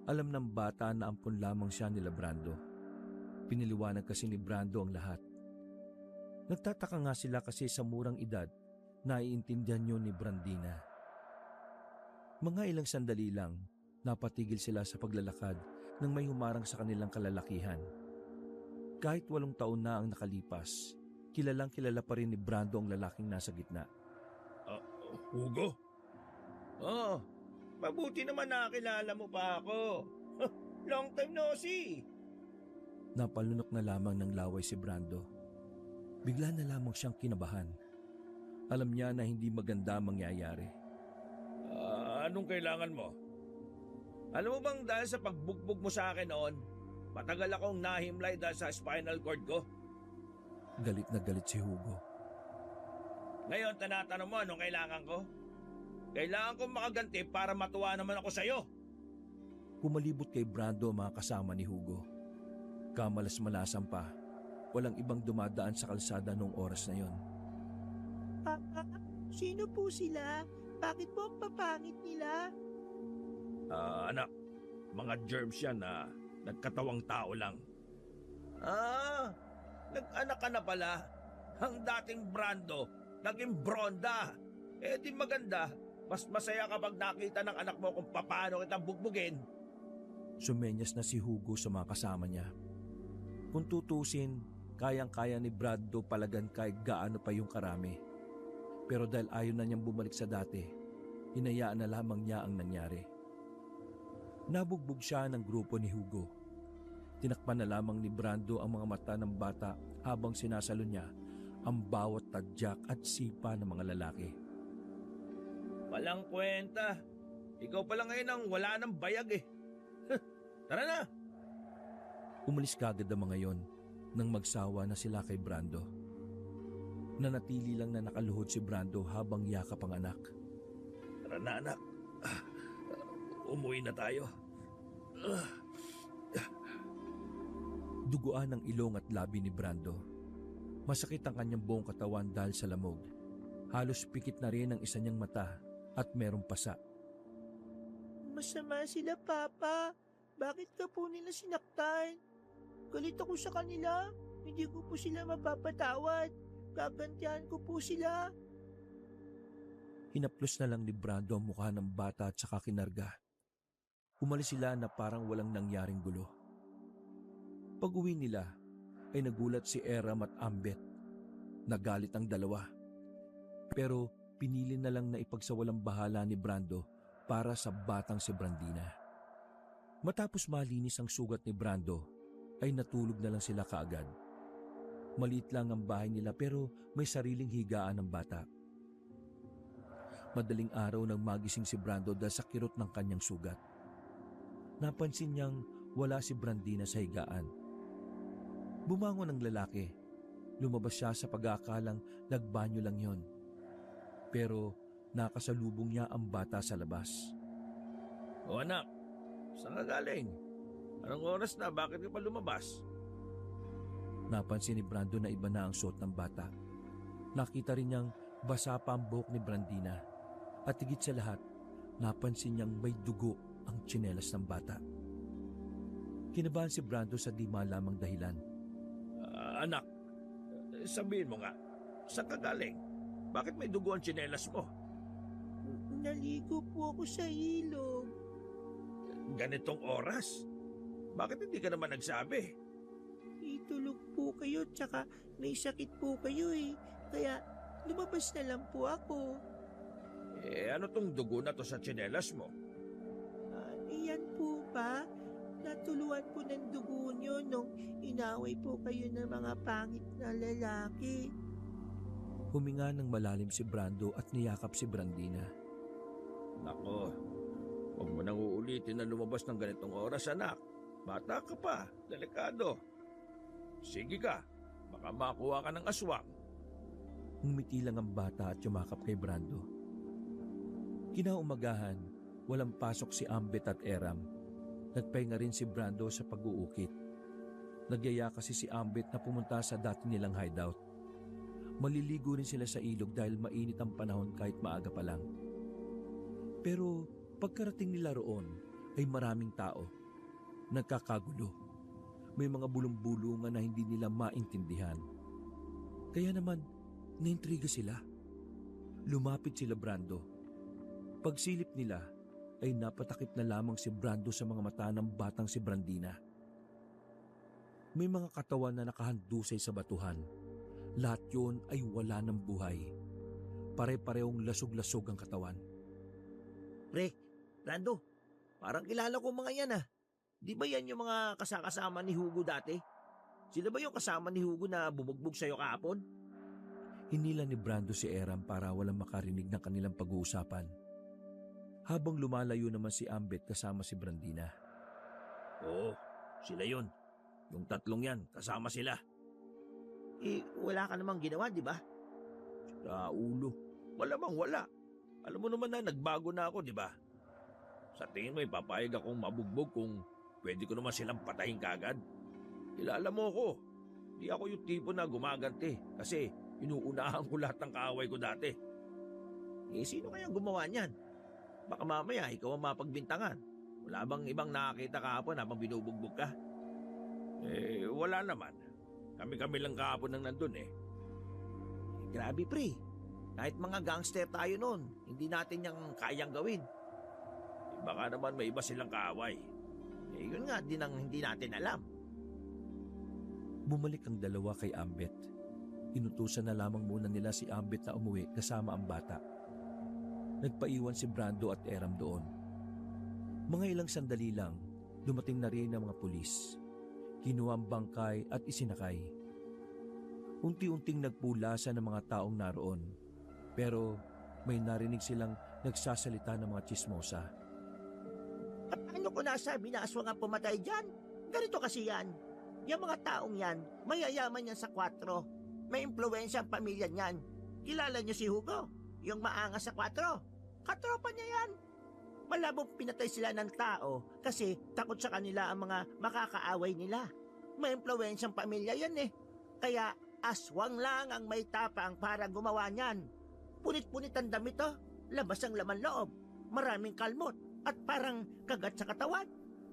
Alam ng bata na ampun lamang siya nila Brando. Piniliwanag kasi ni Brando ang lahat. Nagtataka nga sila kasi sa murang edad, naiintindihan yun ni Brandina. Mga ilang sandali lang, napatigil sila sa paglalakad nang may humarang sa kanilang kalalakihan. Kahit 8 taon na ang nakalipas, kilalang kilala pa rin ni Brando ang lalaking nasa gitna. Hugo? Oh, mabuti naman nakilala mo pa ako. Long time no see. Napalunok na lamang ng laway si Brando. Bigla na lamang siyang kinabahan. Alam niya na hindi maganda mangyayari. Anong kailangan mo? Alam mo bang dahil sa pagbugbog mo sa akin noon, matagal akong nahimlay dahil sa spinal cord ko? Galit na galit si Hugo. Ngayon tinatanong mo anong kailangan ko? Kailangan kong makaganti para matuwa naman ako sa'yo. Kumalibot kay Brando ang mga kasama ni Hugo. Kamalas-malasan pa. Walang ibang dumadaan sa kalsada noong oras na yon. Papa, sino po sila? Bakit po ang papangit nila? Anak, mga germs yan na nagkatawang tao lang. Nag-anak ka na pala. Ang dating Brando, naging Bronda. Di maganda. Mas masaya kapag nakita ng anak mo kung paano kitang bugbugin. Sumenyas na si Hugo sa mga kasama niya. Kung tutusin, kayang-kaya ni Brando palagan kahit gaano pa yung karami. Pero dahil ayaw na niyang bumalik sa dati, hinayaan na lamang niya ang nangyari. Nabugbog siya ng grupo ni Hugo. Tinakpan na lamang ni Brando ang mga mata ng bata habang sinasalo niya ang bawat tadyak at sipa ng mga lalaki. Walang kwenta. Ikaw pala ngayon ang wala ng bayag eh. Tara na! Umalis kagad ang mga yon nang magsawa na sila kay Brando. Nanatili lang na nakaluhod si Brando habang yakap ang anak. Tara na anak. Umuwi na tayo. Duguan ang ilong at labi ni Brando. Masakit ang kanyang buong katawan dahil sa lamog. Halos pikit na rin ang isa niyang mata at merong pasa. Masama sila, Papa. Bakit ka po nila sinaktan? Galit ako sa kanila. Hindi ko po sila mapapatawad. Gagantihan ko po sila. Hinaplos na lang ni Brando ang mukha ng bata at saka kinarga. Umalis sila na parang walang nangyaring gulo. Pag-uwi nila ay nagulat si Eram at Ambet. Nagalit ang dalawa. Pero pinili na lang na ipagsawalang bahala ni Brando para sa batang si Brandina. Matapos malinis ang sugat ni Brando, ay natulog na lang sila kaagad. Maliit lang ang bahay nila pero may sariling higaan ng bata. Madaling araw nang magising si Brando dahil sa kirot ng kanyang sugat. Napansin niyang wala si Brandina sa higaan. Bumangon ang lalaki. Lumabas siya sa pag-aakalang nagbanyo lang yon. Pero nakasalubong niya ang bata sa labas. O anak, saan ka galing? Anong oras na? Bakit ka pa lumabas? Napansin ni Brando na iba na ang suot ng bata. Nakita rin niyang basa pa ang buhok ni Brandina. At higit sa lahat, napansin niyang may dugo ang tsinelas ng bata. Kinabahan si Brando sa di malamang dahilan. Anak, sabihin mo nga, saan ka galing? Bakit may dugo ang tsinelas mo? Naligo po ako sa ilog. Ganitong oras? Bakit hindi ka naman nagsabi? Itulog po kayo tsaka may sakit po kayo eh. Kaya lumabas na lang po ako. Ano tong dugo na to sa tsinelas mo? Yan po ba? Natuluan po ng dugo nyo nung inaway po kayo ng mga pangit na lalaki. Huminga ng malalim si Brando at niyakap si Brandina. Nako, huwag mo nang uulitin na lumabas ng ganitong oras, anak. Bata ka pa, delikado. Sige ka, baka makuha ka ng aswang. Ngumiti lang ang bata at yumakap kay Brando. Kinaumagahan, walang pasok si Ambet at Eram. Nagpahinga rin si Brando sa pag-uukit. Nagyaya kasi si Ambet na pumunta sa dati nilang hideout. Maliligo rin sila sa ilog dahil mainit ang panahon kahit maaga pa lang. Pero pagkarating nila roon ay maraming tao. Nagkakagulo. May mga bulong-bulungan na hindi nila maintindihan. Kaya naman, naintriga sila. Lumapit sila Brando. Pagsilip nila, ay napatakip na lamang si Brando sa mga mata ng batang si Brandina. May mga katawan na nakahandusay sa batuhan. Lahat yun ay wala ng buhay. Pare-parehong lasog-lasog ang katawan. Pre, Brando, parang kilala ko mga yan ah. Di ba yan yung mga kasama ni Hugo dati? Sila ba yung kasama ni Hugo na bumugbog sa'yo kahapon? Hinila ni Brando si Eram para walang makarinig ng kanilang pag-uusapan. Habang lumalayo naman si Ambet kasama si Brandina. Oo, sila yun. Yung tatlong yan, kasama sila. Eh, wala ka namang ginawa, di ba? Sa ulo. Malamang wala. Alam mo naman na nagbago na ako, di ba? Sa tingin mo, ipapayag akong mabugbog kung pwede ko naman silang patayin kagad. Kilala mo ko. Di ako yung tipo na gumaganti kasi inuunahan ko lahat ng kaaway ko dati. Eh, sino kayang gumawa niyan? Baka mamaya ikaw ang mapagbintangan. Wala bang ibang nakakita kahapon habang binubugbog ka? Eh, wala naman. Kami-kami lang kahapon nang nandun eh. Grabe pre, kahit mga gangster tayo noon, hindi natin yung kayang gawin. Eh, baka naman may iba silang kaaway. Eh, yun nga din ang hindi natin alam. Bumalik ang dalawa kay Ambet. Inutusan na lamang muna nila si Ambet na umuwi kasama ang bata. Nagpaiwan si Brando at Eram doon. Mga ilang sandali lang, dumating na rin ang mga pulis. Kinuha ang bangkay at isinakay. Unti-unting nagpulasa ng mga taong naroon. Pero may narinig silang nagsasalita ng mga tsismosa. Ano ko nasabi na aswang ang pumatay dyan? Ganito kasi yan. Yung mga taong yan, mayayaman yan sa 4. May impluensya ang pamilya niyan. Kilala niyo si Hugo? Yung maangas sa 4. Katropa niya yan. Malabong pinatay sila ng tao kasi takot sa kanila ang mga makakaaway nila. May impluensyang pamilya yan eh. Kaya aswang lang ang may tapang para gumawa niyan. Punit-punit ang damit oh. Labas ang laman loob. Maraming kalmot at parang kagat sa katawan.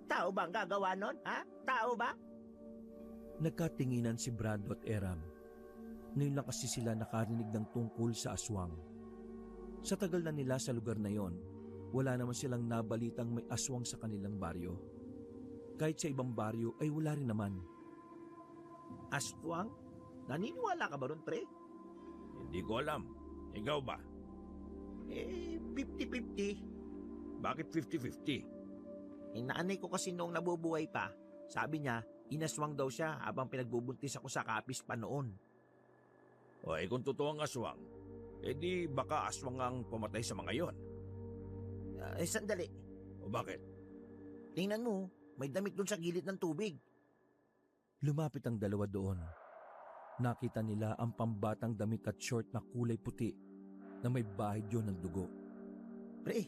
Tao ba ang gagawa nun? Ha? Tao ba? Nagkatinginan si Brando at Eram. Ngayon lang kasi sila nakarinig ng tungkol sa aswang. Sa tagal na nila sa lugar na yon, wala naman silang nabalitang may aswang sa kanilang baryo. Kahit sa ibang baryo ay wala rin naman. Aswang? Naniniwala ka ba ron, pre? Hindi ko alam. Ikaw ba? Eh, 50-50. Bakit 50-50? Nanay ko kasi noong nabubuhay pa, sabi niya, inaswang daw siya habang pinagbubuntis ako sa kapis pa noon. O kung totoo ang aswang, di baka aswang ang pumatay sa mga yon. Sandali. O bakit? Tingnan mo, may damit doon sa gilid ng tubig. Lumapit ang dalawa doon. Nakita nila ang pambatang damit at short na kulay puti na may bahid yun ng dugo. Pre,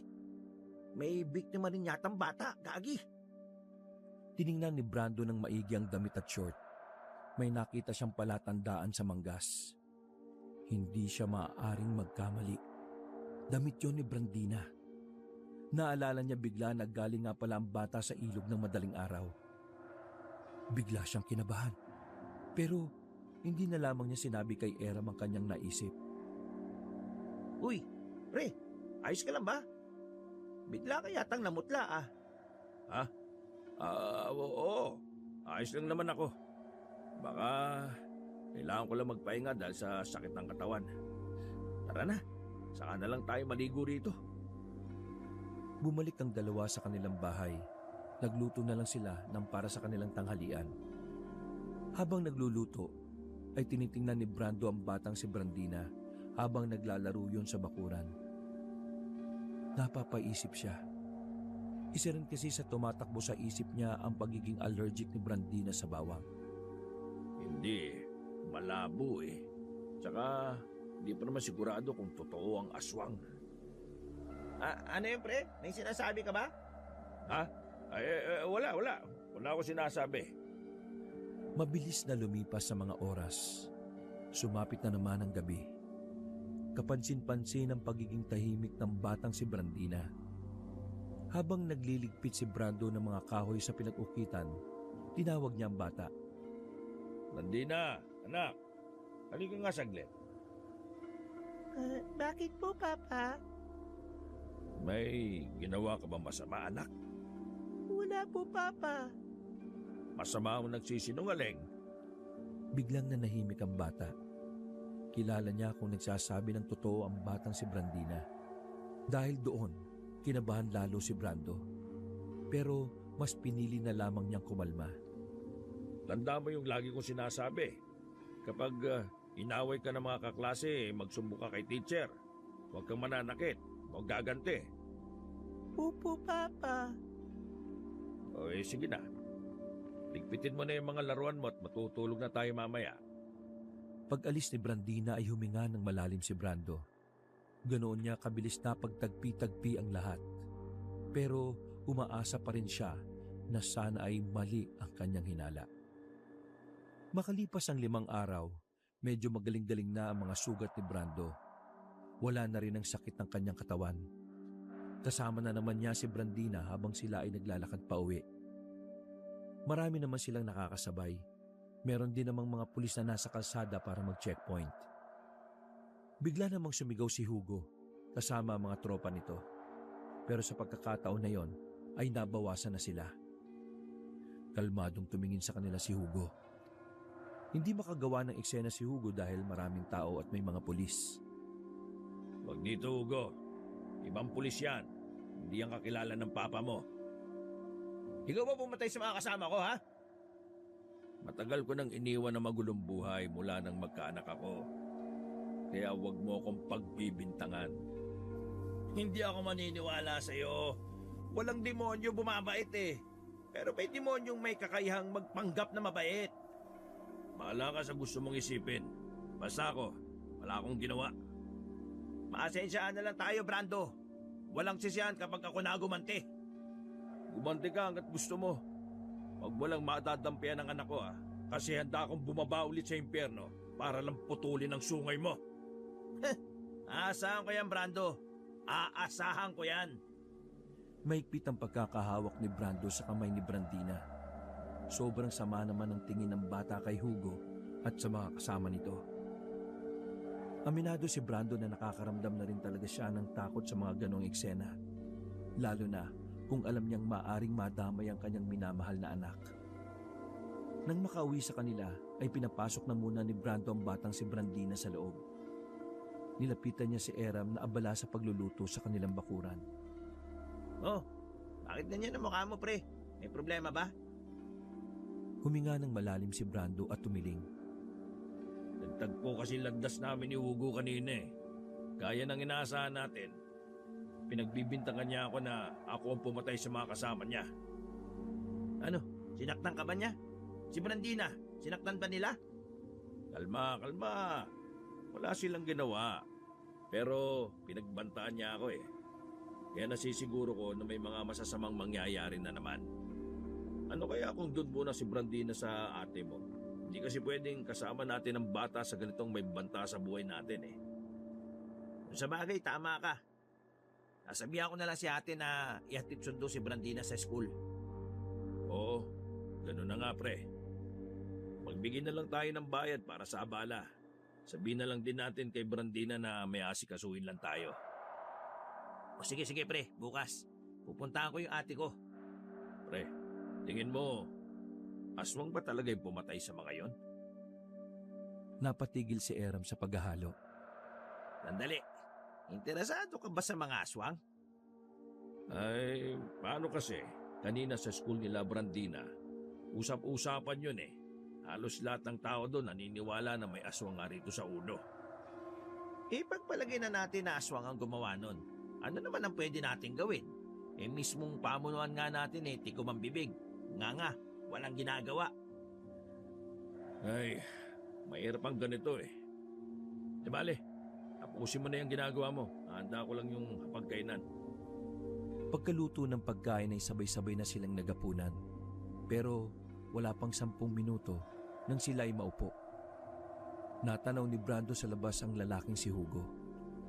may biktima rin yatang bata, gagi. Tiningnan ni Brando ng maigi ang damit at short. May nakita siyang palatandaan sa manggas. Hindi siya maaaring magkamali. Damit yun ni Brandina. Naalala niya bigla na galing nga pala ang bata sa ilog ng madaling araw. Bigla siyang kinabahan. Pero hindi na lamang niya sinabi kay Eram ang kanyang naisip. Uy, pre, ayos ka lang ba? Bigla ka yatang namutla ah. Oo. Ayos lang naman ako. Baka kailangan ko lang magpahinga dahil sa sakit ng katawan. Tara na, saka na lang tayo maligo rito. Bumalik ang dalawa sa kanilang bahay Nagluto na lang sila ng para sa kanilang tanghalian. Habang nagluluto, ay tinitingnan ni Brando ang batang si Brandina habang naglalaro yun sa bakuran. Napapaisip siya. Isa rin kasi sa tumatakbo sa isip niya ang pagiging allergic ni Brandina sa bawang. Hindi, malabo eh. Tsaka, hindi pa naman sigurado kung totoo ang aswang. Ano yun, pre? May sinasabi ka ba? Ha? Wala. Wala ako sinasabi. Mabilis na lumipas sa mga oras. Sumapit na naman ang gabi. Kapansin-pansin ang pagiging tahimik ng batang si Brandina. Habang nagliligpit si Brando ng mga kahoy sa pinag-ukitan, tinawag niya ang bata. Brandina, anak. Halika nga saglit. Bakit po, Papa? May ginawa ka ba masama, anak? Wala po, Papa. Masama mo nagsisinungaling. Biglang nanahimik ang bata. Kilala niya kung nagsasabi ng totoo ang batang si Brandina. Dahil doon, kinabahan lalo si Brando. Pero mas pinili na lamang niyang kumalma. Tanda mo yung lagi kong sinasabi. Kapag inaway ka ng mga kaklase, magsumbo ka kay teacher. Huwag kang mananakit. Huwag gaganti. Opo, Papa. O sige na. Ligpitin mo na yung mga laruan mo at matutulog na tayo mamaya. Pag-alis ni Brandina ay huminga ng malalim si Brando. Ganoon niya kabilis na pagtagpi-tagpi ang lahat. Pero umaasa pa rin siya na sana ay mali ang kanyang hinala. Makalipas ang 5 araw, medyo magaling-galing na ang mga sugat ni Brando. Wala na rin ang sakit ng kanyang katawan. Kasama na naman niya si Brandina habang sila ay naglalakad pa uwi. Marami naman silang nakakasabay. Meron din namang mga pulis na nasa kalsada para mag-checkpoint. Bigla namang sumigaw si Hugo kasama ang mga tropa nito. Pero sa pagkakataon na yon ay nabawasan na sila. Kalmadong tumingin sa kanila si Hugo. Hindi makagawa ng eksena si Hugo dahil maraming tao at may mga pulis. Huwag dito, Hugo. Ibang pulis yan. Hindi ang kakilala ng papa mo. Ikaw ba pumatay sa mga kasama ko, ha? Matagal ko nang iniwan ng magulong buhay mula nang magkaanak ako. Kaya huwag mo akong pagbibintangan. Hindi ako maniniwala sa'yo. Walang demonyo bumabait eh. Pero may demonyong may kakayahang magpanggap na mabait. Bahala ka sa gusto mong isipin. Basta ako, wala akong ginawa. Maasensyaan na lang tayo, Brando. Walang sisiyan kapag ako nagumanti. Gumanti ka hanggat gusto mo. Huwag mo lang matadampian ang anak ko kasi handa akong bumaba ulit sa impyerno para lang putulin ang sungay mo. Aasahan ko yan, Brando. Aasahan ko yan. Mahigpit ang pagkakahawak ni Brando sa kamay ni Brandina. Sobrang sama naman ang tingin ng bata kay Hugo at sa mga kasama nito. Aminado si Brando na nakakaramdam na rin talaga siya ng takot sa mga ganong eksena. Lalo na kung alam niyang maaring madamay ang kanyang minamahal na anak. Nang makauwi sa kanila ay pinapasok na muna ni Brando ang batang si Brandina sa loob. Nilapitan niya si Eram na abala sa pagluluto sa kanilang bakuran. Oh, bakit ganyan ang mukha mo, pre? May problema ba? Huminga ng malalim si Brando at tumiling. Nagtagpo kasi landas namin ni Hugo kanina eh. Gaya ng inaasahan natin. Pinagbibintangan niya ako na ako ang pumatay sa mga kasama niya. Ano? Sinaktan ka ba niya? Si Brandina, sinaktan ba nila? Kalma. Wala silang ginawa. Pero pinagbantaan niya ako eh. Kaya nasisiguro ko na may mga masasamang mangyayari na naman. Ano kaya kung doon muna si Brandina sa ate mo? Hindi kasi pwedeng kasama natin ang bata sa ganitong may banta sa buhay natin eh. Sa bagay, tama ka. Sasabihan ko na lang si ate na ihatid sundo si Brandina sa school. Oo, ganun na nga pre. Magbigay na lang tayo ng bayad para sa abala. Sabihin na lang din natin kay Brandina na may asikasuhin lang tayo. O sige pre, bukas. Pupuntahan ko yung ate ko. Pre, tingin mo, aswang ba talaga yung pumatay sa mga yon? Napatigil si Eram sa paghahalo. Sandali, interesado ka ba sa mga aswang? Ay, paano kasi? Kanina sa school nila Brandina, usap-usapan yun eh. Halos lahat ng tao doon naniniwala na may aswang nga rito sa ulo. Ipagpalagay na natin na aswang ang gumawa nun. Ano naman ang pwede nating gawin? Mismong pamunuan nga natin tikom ang bibig. Nga, walang ginagawa. Ay, mahirap ang ganito eh. Di bale, tapusin mo na yung ginagawa mo. Handa ko lang yung pagkainan. Pagkaluto ng pagkain ay sabay-sabay na silang nagapunan. Pero wala pang 10 minuto nang sila ay maupo. Natanaw ni Brando sa labas ang lalaking si Hugo.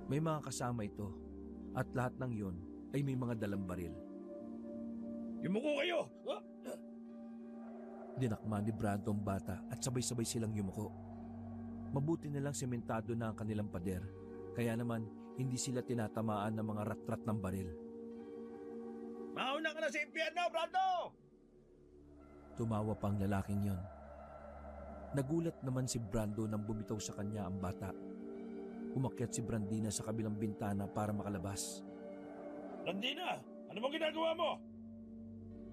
May mga kasama ito at lahat ng yon ay may mga dalang baril. Yumuko kayo! Dinakma ni Brando ang bata at sabay-sabay silang yumuko. Mabuti na lang sementado na ang kanilang pader, kaya naman hindi sila tinatamaan ng mga rat-rat ng baril. Mauna ka na sa impyerno, Brando! Tumawa pa ang lalaking yon. Nagulat naman si Brando nang bumitaw sa kanya ang bata. Umakyat si Brandina sa kabilang bintana para makalabas. Brandina, ano bang ginagawa mo?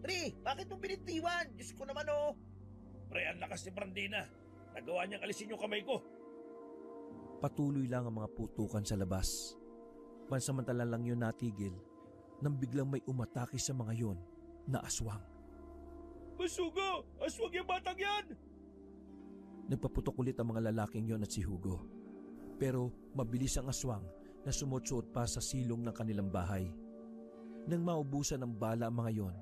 Pre, bakit mo binitiwan? Diyos ko naman Pre, ang lakas ni Brandina. Nagawa niyang alisin yung kamay ko. Patuloy lang ang mga putukan sa labas. Pansamantala lang yun natigil nang biglang may umatake sa mga yon na aswang. Masuga! Aswang yung batang yan! Nagpaputok ulit ang mga lalaking yon at si Hugo. Pero mabilis ang aswang na sumutsuot pa sa silong ng kanilang bahay. Nang maubusan ng bala ang mga yon,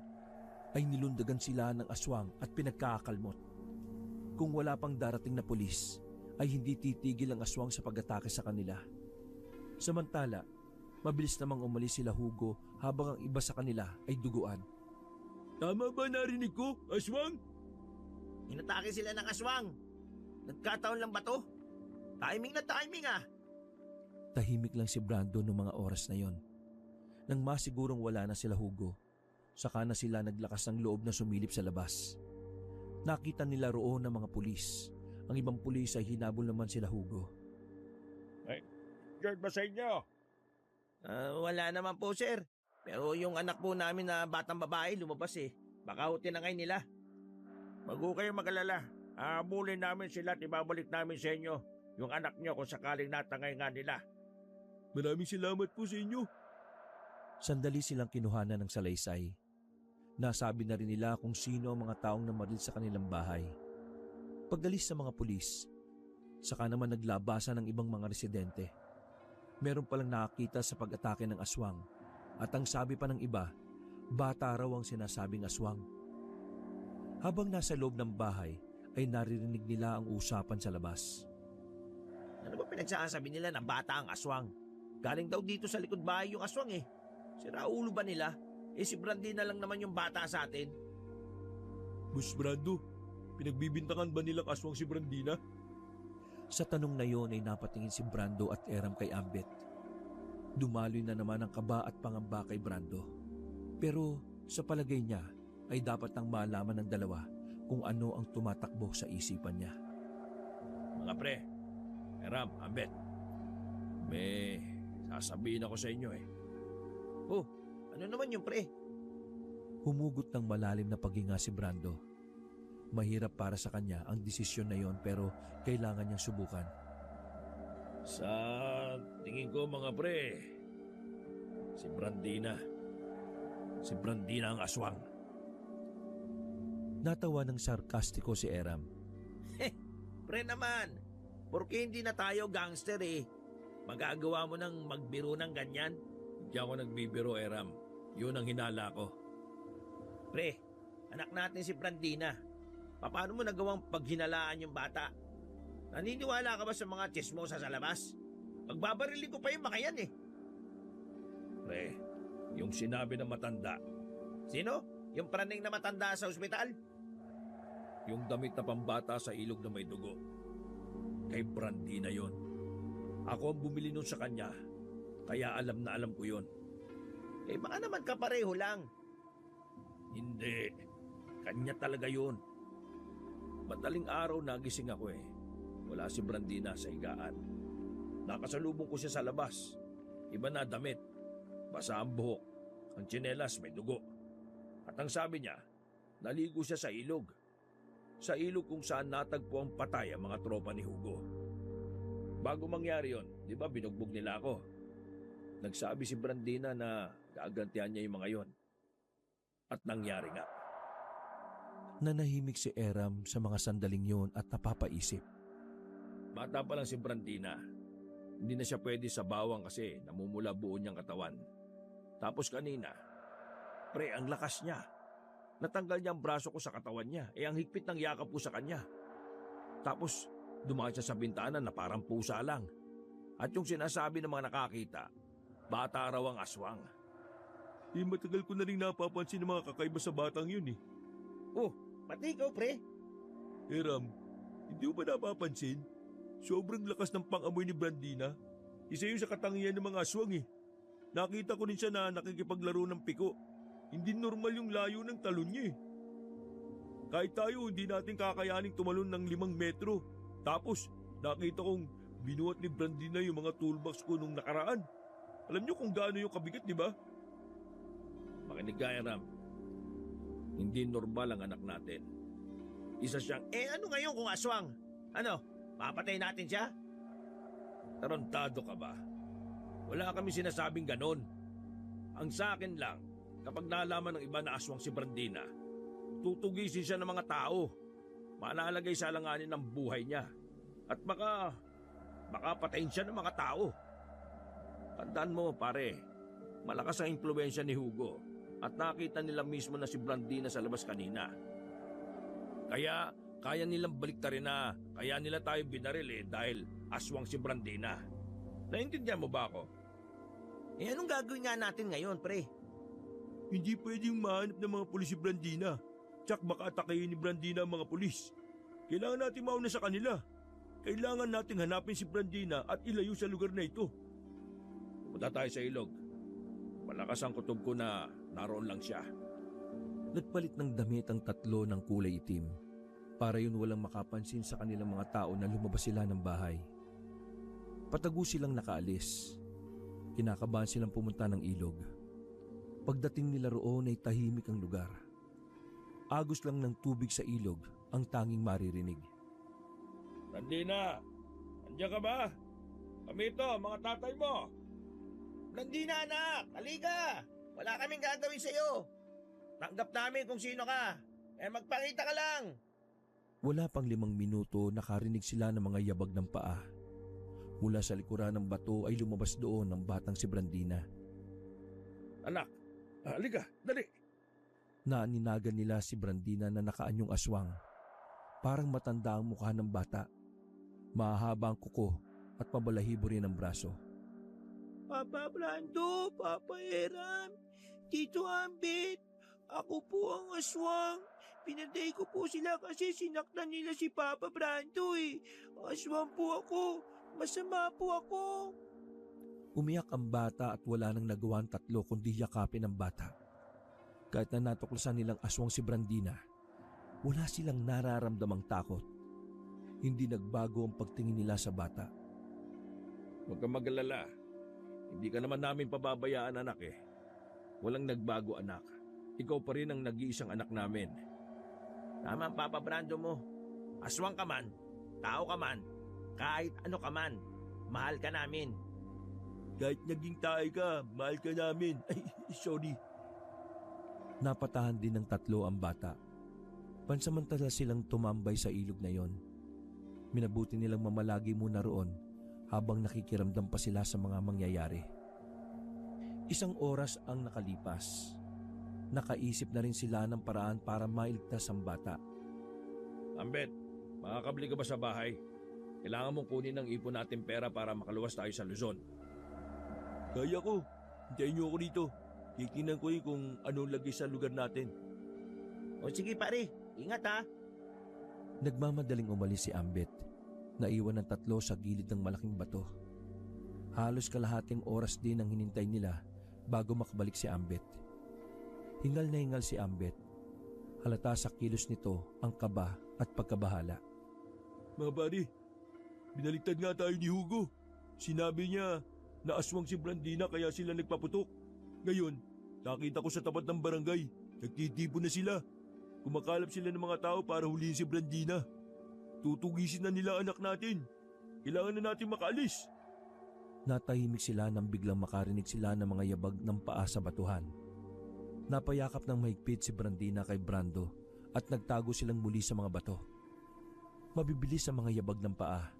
ay nilundagan sila ng aswang at pinagkakakalmot. Kung wala pang darating na pulis, ay hindi titigil ang aswang sa pag-atake sa kanila. Samantala, mabilis namang umalis sila Hugo habang ang iba sa kanila ay duguan. Tama ba narinig ko, aswang? Inatake sila ng aswang. Nagkataon lang ba to? Timing na timing Tahimik lang si Brando noong mga oras na yon. Nang masigurong wala na sila Hugo, saka na sila naglakas ng loob na sumilip sa labas. Nakita nila roon ng mga pulis. Ang ibang pulis ay hinabol naman sila Hugo. Diyan ba sa inyo? Wala naman po, sir. Pero yung anak po namin na batang babae lumabas Baka tinangay nila. Wag ho kayong mag-alala. Aamulin namin sila at ibabalik namin sa inyo yung anak nyo kung sakaling natangay nga nila. Maraming salamat po sa inyo. Sandali silang kinuhanan ng salaysay. Nasabi na rin nila kung sino ang mga taong namaril sa kanilang bahay. Pagdalis sa mga pulis, saka naman naglabasan ng ibang mga residente. Meron palang nakakita sa pag-atake ng aswang at ang sabi pa ng iba, bata raw ang sinasabing aswang. Habang nasa loob ng bahay, ay naririnig nila ang usapan sa labas. Ano ba pinagsasabi nila na bata ang aswang? Galing daw dito sa likod bahay yung aswang Si Raulo ba nila? Si Brandina lang naman yung bata sa atin. Bus Brando, pinagbibintangan ba nilang aswang si Brandina? Sa tanong na yon ay napatingin si Brando at Eram kay Ambet. Dumaloy na naman ang kaba at pangamba kay Brando. Pero sa palagay niya ay dapat nang malaman ng dalawa kung ano ang tumatakbo sa isipan niya. Mga pre, Eram, Ambet, may sasabihin ako sa inyo Ano naman yung pre? Humugot ng malalim na paghinga si Brando. Mahirap para sa kanya ang desisyon na yon pero kailangan niyang subukan. Sa tingin ko mga pre, si Brandina ang aswang. Natawa ng sarkastiko si Eram. Pre naman, porque hindi na tayo gangster Magagawa mo nang magbiro ng ganyan? Hindi ako nagbibiro, Eram. Yun ang hinala ko. Pre, anak natin si Brandina. Paano mo nagawang paghinalaan yung bata? Naniniwala ka ba sa mga chismosa sa labas? Pagbabarilin ko pa yung makayan Pre, yung sinabi ng matanda, Sino? Yung praning na matanda sa ospital? yung damit na pambata sa ilog na may dugo. Kay Brandina yon. Ako ang bumili nun sa kanya, kaya alam na alam ko yon. Baka naman kapareho lang. Hindi, kanya talaga yun. Madaling araw nagising ako Wala si Brandina sa higaan. Nakasalubong ko siya sa labas. Iba na damit. Basa ang buhok. Ang tsinelas may dugo. At ang sabi niya, naligo siya sa ilog. Sa ilog kung saan natagpo ang patay ang mga tropa ni Hugo. Bago mangyari yon, di ba binugbog nila ako? Nagsabi si Brandina na gagantihan niya yung mga yon. At nangyari nga. Nanahimik si Eram sa mga sandaling yon at napapaisip. Bata pa lang si Brandina. Hindi na siya pwede sa bawang kasi namumula buo niyang katawan. Tapos kanina, pre, ang lakas niya. Natanggal niya ang braso ko sa katawan niya. Ang higpit ng yakap ko sa kanya. Tapos, dumaan siya sa bintana na parang pusa lang. At yung sinasabi ng mga nakakita, bata raw ang aswang. Matagal ko na rin napapansin ng mga kakaiba sa batang yun eh. Oh, pati ikaw, pre. Ram, hindi mo ba napapansin? Sobrang lakas ng pang-amoy ni Brandina. Isa yun sa katangian ng mga aswang eh. Nakita ko rin siya na nakikipaglaro ng piko. Hindi normal yung layo ng talon niya eh. Kahit tayo, hindi natin kakayaning tumalon ng 5 metro. Tapos, nakita kong binuhat ni Brandina yung mga toolbox ko nung nakaraan. Alam niyo kung gaano yung kabigat, di ba? Makinig ka, Ram. Hindi normal ang anak natin. Isa siyang Ano ngayon kung aswang? Ano, papatay natin siya? tarantado ka ba? Wala kami sinasabing ganon. Ang sa akin lang, kapag nalaman ng iba na aswang si Brandina, tutugisin siya ng mga tao. Malalagay sa alanganin ng buhay niya. At baka patayin siya ng mga tao. Tandaan mo, pare, malakas ang impluwensya ni Hugo at nakita nila mismo na si Brandina sa labas kanina. Kaya, kaya nilang baliktarin na kaya nila tayo binaril dahil aswang si Brandina. Naintindihan mo ba ako? Anong gagawin nga natin ngayon, pre? Hindi pwedeng mahanap ng mga pulis si Brandina. Tsak baka atakayin ni Brandina ang mga pulis. Kailangan natin mauna sa kanila. Kailangan nating hanapin si Brandina at ilayo sa lugar na ito. Punta tayo sa ilog. Malakas ang kutob ko na naroon lang siya. Nagpalit ng damit ang tatlo ng kulay itim para yun walang makapansin sa kanilang mga tao na lumabas sila ng bahay. Patago silang nakaalis. Kinakabahan silang pumunta ng ilog. Pagdating nila roon ay tahimik ang lugar. Agos lang ng tubig sa ilog ang tanging maririnig. Brandina, andiyan ka ba? Kami ito, mga tatay mo. Brandina, anak! Halika! Wala kaming gagawin sa'yo. Tanggap namin kung sino ka. Magpakita ka lang. Wala pang 5 minuto nakarinig sila ng mga yabag ng paa. Mula sa likuran ng bato ay lumabas doon ang batang si Brandina. Anak, halika, dali. Naaninagan nila si Brandina na nakaanyong aswang. Parang matanda ang mukha ng bata. Mahahaba ang kuko at pabalahibo rin ang braso. Papa Brando, Papa Eram, Tito Ambit, ako po ang aswang. Pinatay ko po sila kasi sinaktan nila si Papa Brando eh. Aswang po ako, masama po ako. Umiyak ang bata at wala nang nagawa ang tatlo kundi yakapin ang bata. Kahit na natuklasan nilang aswang si Brandina, wala silang nararamdamang takot. Hindi nagbago ang pagtingin nila sa bata. Huwag kang mag-alala. Hindi ka naman namin pababayaan, anak eh. Walang nagbago, anak. Ikaw pa rin ang nag-iisang anak namin. Tama ang Papa Brando mo. Aswang ka man, tao ka man, kahit ano ka man, mahal ka namin. Kahit naging tayo ka, mahal ka namin. Ay, sorry. Napatahan din ng tatlo ang bata. Pansamantala silang tumambay sa ilog na yon. Minabuti nilang mamalagi muna roon habang nakikiramdam pa sila sa mga mangyayari. 1 oras ang nakalipas. Nakaisip na rin sila ng paraan para mailigtas ang bata. Ambet, makakabli ka ba sa bahay? Kailangan mong kunin ng ipon natin pera para makaluwas tayo sa Luzon. Kaya ko. Hintayin niyo ako dito. Titingnan ko kung anong lagay sa lugar natin. O sige pare, ingat ha. Nagmamadaling umalis si Ambet. Naiwan ng tatlo sa gilid ng malaking bato. Halos kalahating oras din ang hinintay nila bago makabalik si Ambet. Hingal na hingal si Ambet. Halata sa kilos nito ang kaba at pagkabahala. Mga pare, binaliktad nga tayo ni Hugo. Sinabi niya na aswang si Brandina kaya sila nagpaputok. Ngayon, nakita ko sa tapat ng barangay. Nagtitipo na sila. Kumakalap sila ng mga tao para huliin si Brandina. Tutugisin na nila ang anak natin. Kailangan na natin makaalis. Natahimik sila nang biglang makarinig sila ng mga yabag ng paa sa batuhan. Napayakap ng mahigpit si Brandina kay Brando at nagtago silang muli sa mga bato. Mabibilis ang mga yabag ng paa.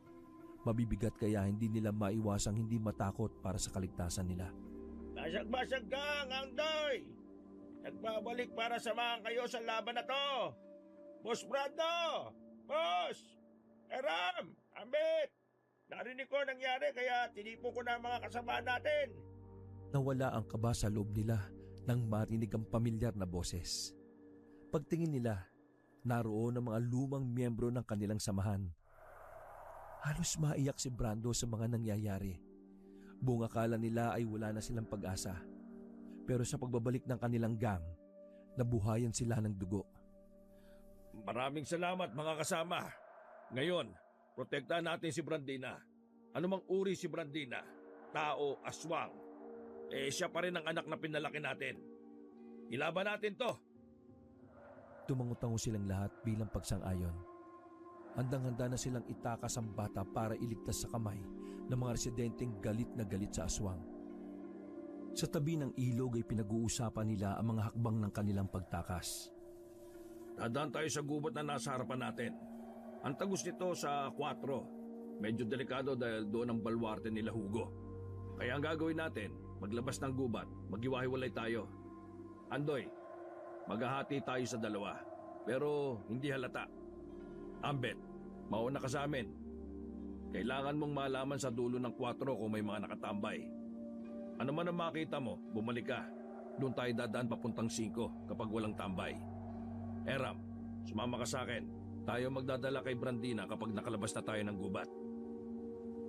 Mabibigat kaya hindi nila maiwasang hindi matakot para sa kaligtasan nila. Basag-basag kang, Angdoy! Nagbabalik para samahan kayo sa laban na to! Boss Brando! Boss! Eram! Ambit! Narinig ko nangyari kaya tinipo ko na ang mga kasama natin. Nawala ang kaba sa loob nila nang marinig ang pamilyar na boses. Pagtingin nila, naroon ang mga lumang miyembro ng kanilang samahan. Halos maiyak si Brando sa mga nangyayari. Buong akala nila ay wala na silang pag-asa. Pero sa pagbabalik ng kanilang gang, nabuhayan sila ng dugo. Maraming salamat mga kasama. Ngayon, protektahan natin si Brandina. Anumang uri si Brandina, tao, aswang, siya pa rin ang anak na pinalaki natin. Ilaban natin to. Tumangutango silang lahat bilang pagsang-ayon. Handang-handa na silang itakas ang bata para iligtas sa kamay ng mga residenteng galit na galit sa aswang. Sa tabi ng ilog ay pinag-uusapan nila ang mga hakbang ng kanilang pagtakas. Dadaan tayo sa gubat na nasa harapan natin. Ang tagus nito sa 4. Medyo delikado dahil doon ang balwarte nila Hugo. Kaya ang gagawin natin, maglabas ng gubat, maghiwa-hiwalay tayo. Andoy, maghahati tayo sa 2, pero hindi halata. Ambet, mauna ka sa amin. Kailangan mong malaman sa dulo ng 4 kung may mga nakatambay. Ano man ang makita mo, bumalik ka. Doon tayo dadaan papuntang 5 kapag walang tambay. Eram, sumama ka sa akin. Tayo magdadala kay Brandina kapag nakalabas na tayo ng gubat.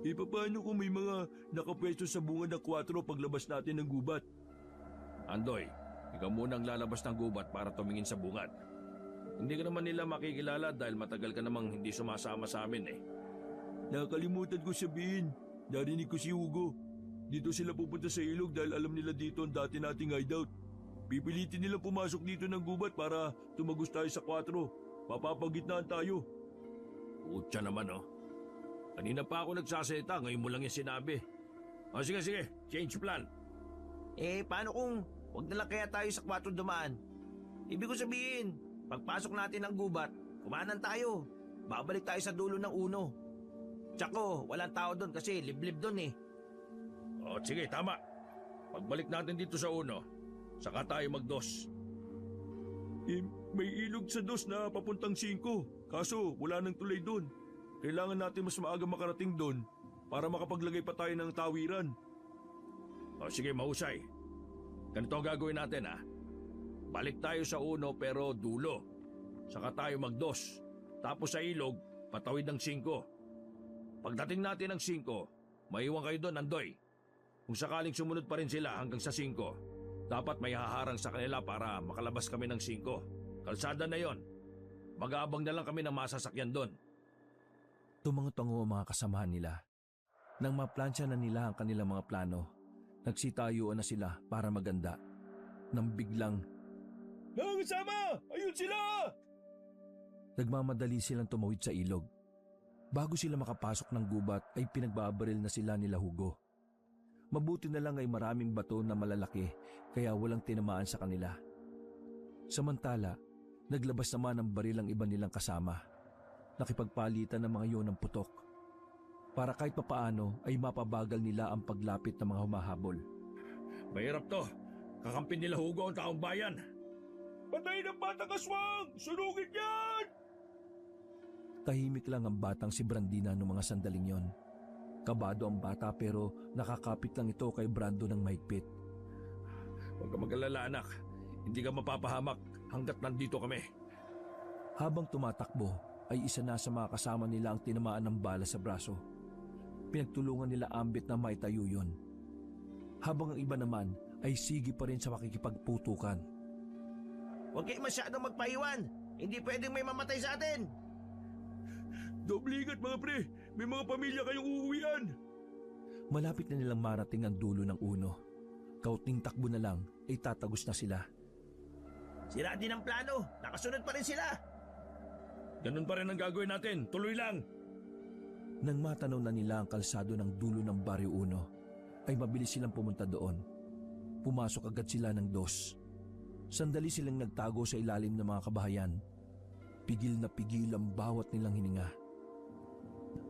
Paano kung may mga nakapwesto sa bunga ng 4 paglabas natin ng gubat? Andoy, ikaw muna ang lalabas ng gubat para tumingin sa bungad. Hindi ka naman nila makikilala dahil matagal ka namang hindi sumasama sa amin eh. Nakalimutan ko sabihin. Narinig ko si Hugo. Dito sila pupunta sa ilog dahil alam nila dito ang dati nating hideout. Pipilitin nilang pumasok dito ng gubat para tumagos tayo sa 4. Papapagitnaan tayo. Utya naman oh. Kanina pa ako nagsasalita, ngayon mo lang yung sinabi. O sige, change plan. Paano kung wag na lang kaya tayo sa 4 dumaan? Ibig ko sabihin, pagpasok natin ng gubat, kumanan tayo. Babalik tayo sa dulo ng 1. Tsako, walang tao doon kasi liblib doon eh. O sige, tama. Pagbalik natin dito sa 1, saka tayo mag-2. May ilog sa 2 na papuntang 5. Kaso wala nang tulay doon. Kailangan natin mas maaga makarating doon para makapaglagay pa tayo ng tawiran. O sige, mahusay. Ganito ang gagawin natin ha. Balik tayo sa 1 pero dulo. Saka tayo mag-2. Tapos sa ilog, patawid ng 5. Pagdating natin ng 5, maiwan kayo doon, Andoy. Kung sakaling sumunod pa rin sila hanggang sa 5, dapat may haharang sa kanila para makalabas kami ng 5. Kalsada na yon. Mag-aabang na lang kami ng masasakyan doon. Tumango-tango ang mga kasamahan nila. Nang maplansya na nila ang kanilang mga plano, nagsitayuan na sila para maganda. Nang biglang, Mga kasama! Ayun sila! nagmamadali silang tumawid sa ilog. Bago sila makapasok ng gubat ay pinagbabaril na sila nila Hugo. Mabuti na lang ay maraming bato na malalaki kaya walang tinamaan sa kanila. Samantala, naglabas naman ng baril ang iba nilang kasama. Nakipagpalitan ng mga iyon ng putok. Para kahit papaano ay mapabagal nila ang paglapit ng mga humahabol. Mahirap to. Kakampin nila Hugo ang taong bayan. Patay ng batang aswang! Sunugin yan! Tahimik lang ang batang si Brandina noong mga sandaling yon. Kabado ang bata pero nakakapit lang ito kay Brando ng mahigpit. Huwag ka mag-alala anak. Hindi ka mapapahamak hanggat nandito kami. Habang tumatakbo ay isa na sa mga kasama nila ang tinamaan ng bala sa braso. Pinagtulungan nila Ambit na maitayo yun. Habang ang iba naman ay sige pa rin sa makikipagputukan. Huwag kayo masyadong magpaiwan. Hindi pwedeng may mamatay sa atin. Doble ingat mga pre! May mga pamilya kayong uuwian! Malapit na nilang marating ang dulo ng 1. Kaunting takbo na lang ay tatagos na sila. Sira din ang plano. Nakasunod pa rin sila. Ganun pa rin ang gagawin natin. Tuloy lang. Nang matanaw na nila ang kalsado ng dulo ng Baryo 1, ay mabilis silang pumunta doon. Pumasok agad sila ng 2. Sandali silang nagtago sa ilalim ng mga kabahayan. Pigil na pigil ang bawat nilang hininga.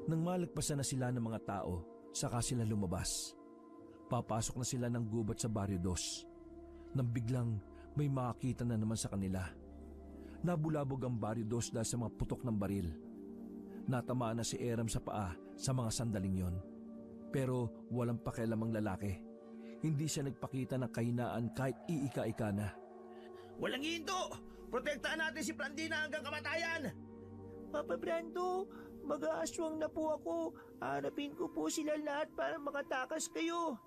Nang malagpasan na sila ng mga tao, saka sila lumabas. Papasok na sila ng gubat sa Baryo 2. Nang biglang may makakita na naman sa kanila. Nabulabog ang Baryo 2 dahil sa mga putok ng baril. Natamaan na si Eram sa paa sa mga sandaling yon. Pero walang pakialam ang lalaki. Hindi siya nagpakita ng kahinaan kahit iika-ika na. Walang hinto! Protektahan natin si Blandina hanggang kamatayan! Papa Brando, mag-aaswang na po ako. Harapin ko po sila lahat para makatakas kayo.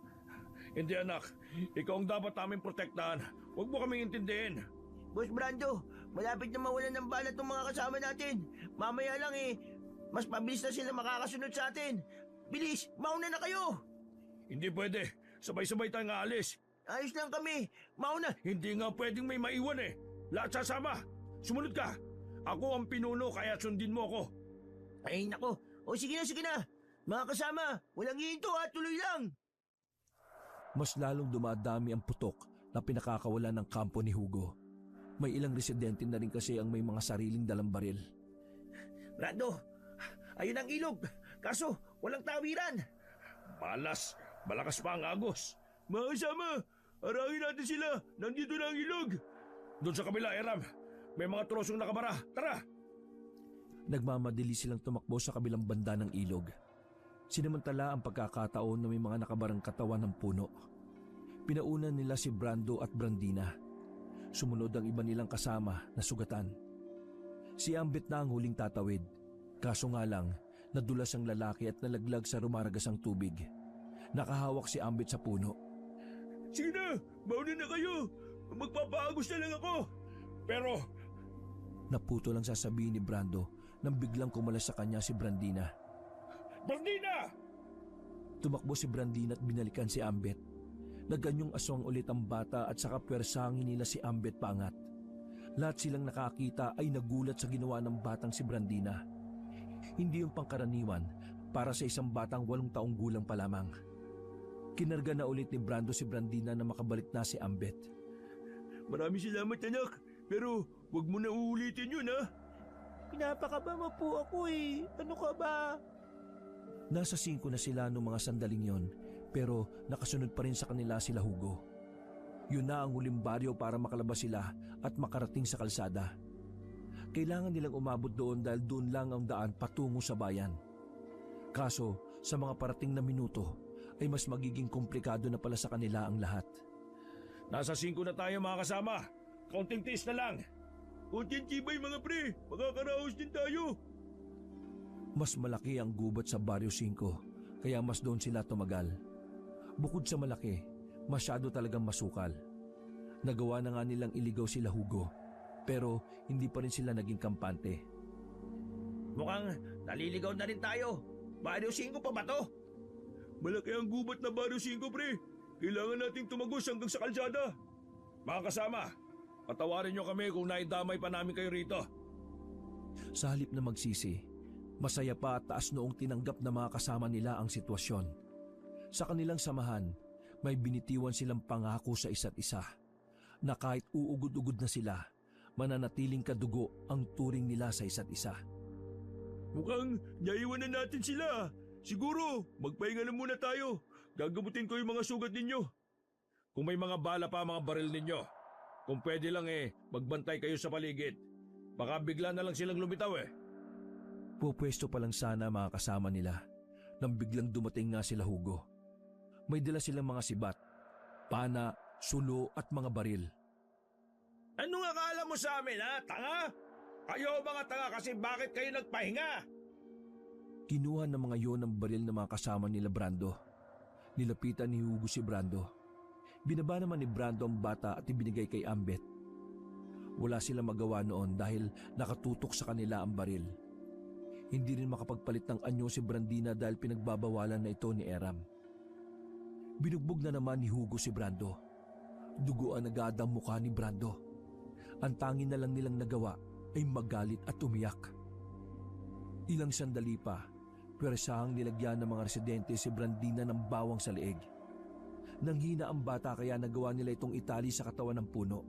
Hindi anak, ikaw ang dapat namin protektahan. Huwag mo kaming intindihin. Boss Brando, malapit na mawalan ng bala itong mga kasama natin. Mamaya lang mas mabilis na sila makakasunod sa atin. Bilis, mauna na kayo! Hindi pwede. Sabay-sabay tayong aalis. Ayos lang kami, mauna! Hindi nga pwedeng may maiwan eh. Lahat sasama. Sumunod ka. Ako ang pinuno kaya sundin mo ako. Ay nako, o sige na. Mga kasama, walang hinto tuloy lang! Mas lalong dumadami ang putok na pinakakawalan ng kampo ni Hugo. May ilang residente na rin kasi ang may mga sariling dalang baril. Brando, ayun ang ilog. Kaso, walang tawiran. Malas, malakas pa ang agos. Mga kasama, arangin natin sila. Nandito na ang ilog. Doon sa kabila, Eram. May mga trosong nakabara. Tara! Nagmamadali silang tumakbo sa kabilang banda ng ilog. Sinamantala ang pagkakataon na may mga nakabarang katawan ng puno. Pinaunan nila si Brando at Brandina. Sumunod ang iba nilang kasama na sugatan. Si Ambit na ang huling tatawid. Kaso nga lang, nadulas ang lalaki at nalaglag sa rumaragasang tubig. Nakahawak si Ambit sa puno. Sige na, mauna na kayo. Magpapaagos na lang ako. Pero, Naputo lang sasabihin ni Brando nang biglang kumalas sa kanya si Brandina. Blandina! Tumakbo si Brandina at binalikan si Ambet. Naganyong aswang ulit ang bata at saka pwersangin nila si Ambet paangat. Lahat silang nakakita ay nagulat sa ginawa ng batang si Brandina. Hindi yung pangkaraniwan para sa isang batang 8 taong gulang pa lamang. Kinarga na ulit ni Brando si Brandina na makabalik na si Ambet. Maraming salamat anak, pero wag mo na uulitin yun ha. Pinapakaba mo po ako Ano ka ba? Nasa 5 na sila noong mga sandaling yon, pero nakasunod pa rin sa kanila sila Hugo. Yun na ang huling baryo para makalabas sila at makarating sa kalsada. Kailangan nilang umabot doon dahil doon lang ang daan patungo sa bayan. Kaso sa mga parating na minuto ay mas magiging komplikado na pala sa kanila ang lahat. Nasa 5 na tayo mga kasama. Kaunting tiis na lang. Kunting tibay mga pre, makakaraos din tayo. Mas malaki ang gubat sa Baryo 5, kaya mas doon sila tumagal. Bukod sa malaki, masyado talagang masukal. Nagawa na nga nilang iligaw sila Hugo, pero hindi pa rin sila naging kampante. Mukhang naliligaw na rin tayo. Baryo 5 pa ba to? Malaki ang gubat na Baryo 5 pre. Kailangan nating tumagos hanggang sa kalsada. Mga kasama, patawarin nyo kami kung naidamay pa namin kayo rito. Sa halip na magsisi, masaya pa at taas noong tinanggap na mga kasama nila ang sitwasyon. Sa kanilang samahan, may binitiwan silang pangako sa isa't isa na kahit uugod-ugod na sila, mananatiling kadugo ang turing nila sa isa't isa. Mukhang naiwan na natin sila. Siguro, magpahinga na muna tayo. Gagamutin ko yung mga sugat ninyo. Kung may mga bala pa mga baril ninyo, kung pwede lang magbantay kayo sa paligid. Baka bigla na lang silang lumitaw Pupwesto pa lang sana mga kasama nila nang biglang dumating nga sila Hugo. May dala silang mga sibat, pana, sulo at mga baril. Anong akala mo sa amin tanga? Kayo mga tanga kasi bakit kayo nagpahinga? Kinuha ng mga yon ang baril ng mga kasama nila Brando. Nilapitan ni Hugo si Brando. Binaba naman ni Brando ang bata at ibinigay kay Ambet. Wala silang magawa noon dahil nakatutok sa kanila ang baril. Hindi rin makapagpalit ng anyo si Brandina dahil pinagbabawalan na ito ni Eram. Binugbog na naman ni Hugo si Brando. Duguan agad ang mukha ni Brando. Ang tanging na lang nilang nagawa ay magalit at umiyak. Ilang sandali pa, pwersahang nilagyan ng mga residente si Brandina ng bawang sa leeg. Nanghina ang bata kaya nagawa nila itong itali sa katawan ng puno.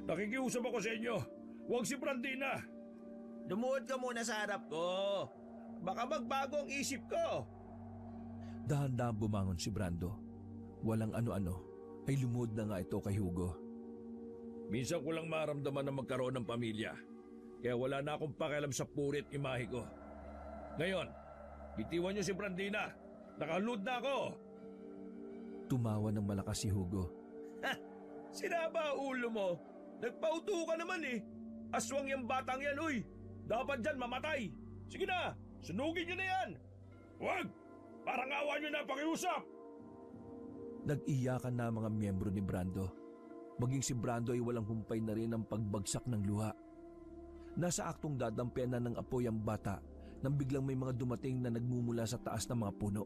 Nakikiusap ako sa inyo. Huwag si Brandina. Lumuhod ka muna sa harap ko. Baka magbago ang isip ko. Dahan-dahan bumangon si Brando. Walang ano-ano ay lumuhod na nga ito kay Hugo. Minsan ko lang maramdaman na magkaroon ng pamilya. Kaya wala na akong pakialam sa purit imahe ko. Ngayon, bitiwan niyo si Brandina. Nakaload na ako. Tumawa ng malakas si Hugo. Sinaba ulo mo. Nagpauto ka naman eh. Aswang yung batang yan, uy. Dapat dyan mamatay. Sige na, sunugin niyo na yan. Huwag! Parang awa niyo na pakiusap. Nag-iyakan na ang mga miyembro ni Brando. Maging si Brando ay walang humpay na rin ang pagbagsak ng luha. Nasa aktong dadampian na ng apoy ang bata nang biglang may mga dumating na nagmumula sa taas ng mga puno.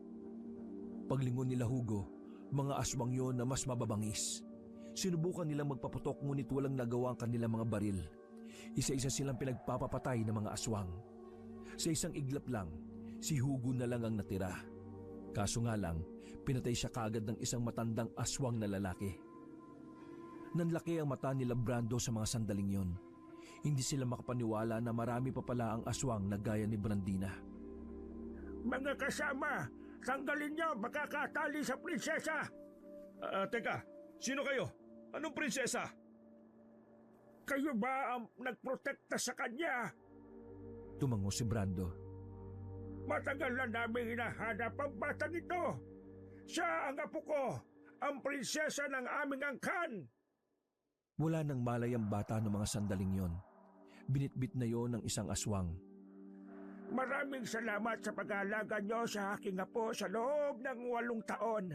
Paglingon nila Hugo, mga aswang yon na mas mababangis. Sinubukan nilang magpaputok ngunit walang nagawa ang kanilang mga baril. Isa-isa silang pinagpapapatay ng mga aswang. Sa isang iglap lang, si Hugo na lang ang natira. Kaso nga lang, pinatay siya kaagad ng isang matandang aswang na lalaki. Nanlaki ang mata nila Brando sa mga sandaling yon. Hindi sila makapaniwala na marami pa pala ang aswang na gaya ni Brandina. Mga kasama, tanggalin niyo makakatali sa prinsesa. Teka, sino kayo? Anong prinsesa? Kayo ba ang nagprotekta sa kanya? Tumango si Brando. Matagal na namin hinahanap ang batang ito. Siya ang apo ko, ang prinsesa ng aming angkan. Wala nang malay ang bata noong mga sandaling yon. Binitbit na yon ng isang aswang. Maraming salamat sa pag-aalaga niyo sa aking apo sa loob ng 8 taon.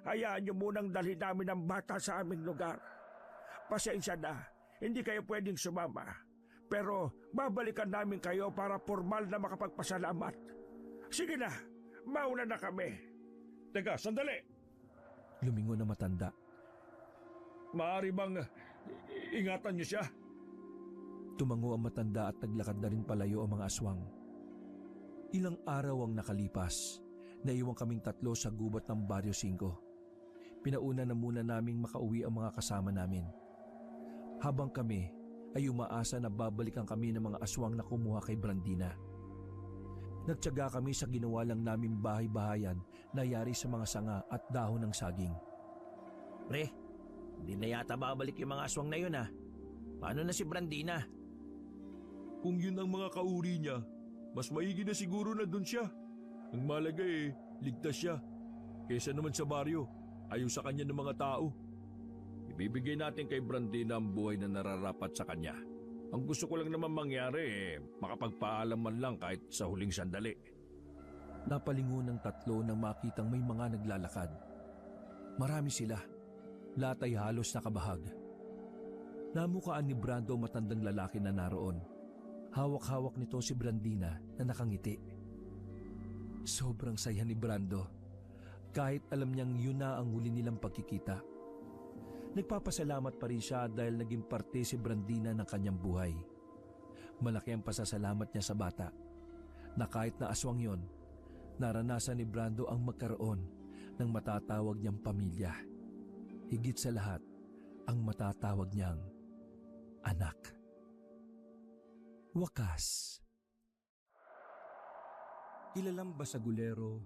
Hayaan niyo munang dalhin namin ang bata sa aming lugar. Pasensya na, hindi kayo pwedeng sumama. Pero babalikan namin kayo para formal na makapagpasalamat. Sige na, mauna na kami. Teka, sandali. Lumingon na matanda. Maaari bang ingatan niyo siya? Tumango ang matanda at naglakad na rin palayo ang mga aswang. Ilang araw ang nakalipas. Naiwan kaming 3 sa gubat ng Barrio 5. Pinauna na muna naming makauwi ang mga kasama namin. Habang kami ay umaasa na babalikan kami ng mga aswang na kumuha kay Brandina. Nagtiyaga kami sa ginawa lang naming bahay-bahayan na yari sa mga sanga at dahon ng saging. Pre, hindi na yata babalik yung mga aswang na yun ah. Paano na si Brandina? Kung yun ang mga kauri niya, mas maigi na siguro na dun siya. Ang malaga ligtas siya. Kesa naman sa baryo, ayaw sa kanya ng mga tao. Ibibigay natin kay Brandina ang buhay na nararapat sa kanya. Ang gusto ko lang naman mangyari makapagpaalam man lang kahit sa huling sandali. Napalingon ng 3 nang makitang may mga naglalakad. Marami sila. Lahat ay halos nakabahag. Namukaan ni Brando matandang lalaki na naroon. Hawak-hawak nito si Brandina na nakangiti. Sobrang saya ni Brando. Kahit alam niyang yun na ang huli nilang pagkikita. Nagpapasalamat pa rin siya dahil naging parte si Brandina ng kanyang buhay. Malaki ang pasasalamat niya sa bata. Na kahit na aswang yon, naranasan ni Brando ang magkaroon ng matatawag niyang pamilya. Higit sa lahat, ang matatawag niyang anak. Wakas. Kilalang basagulero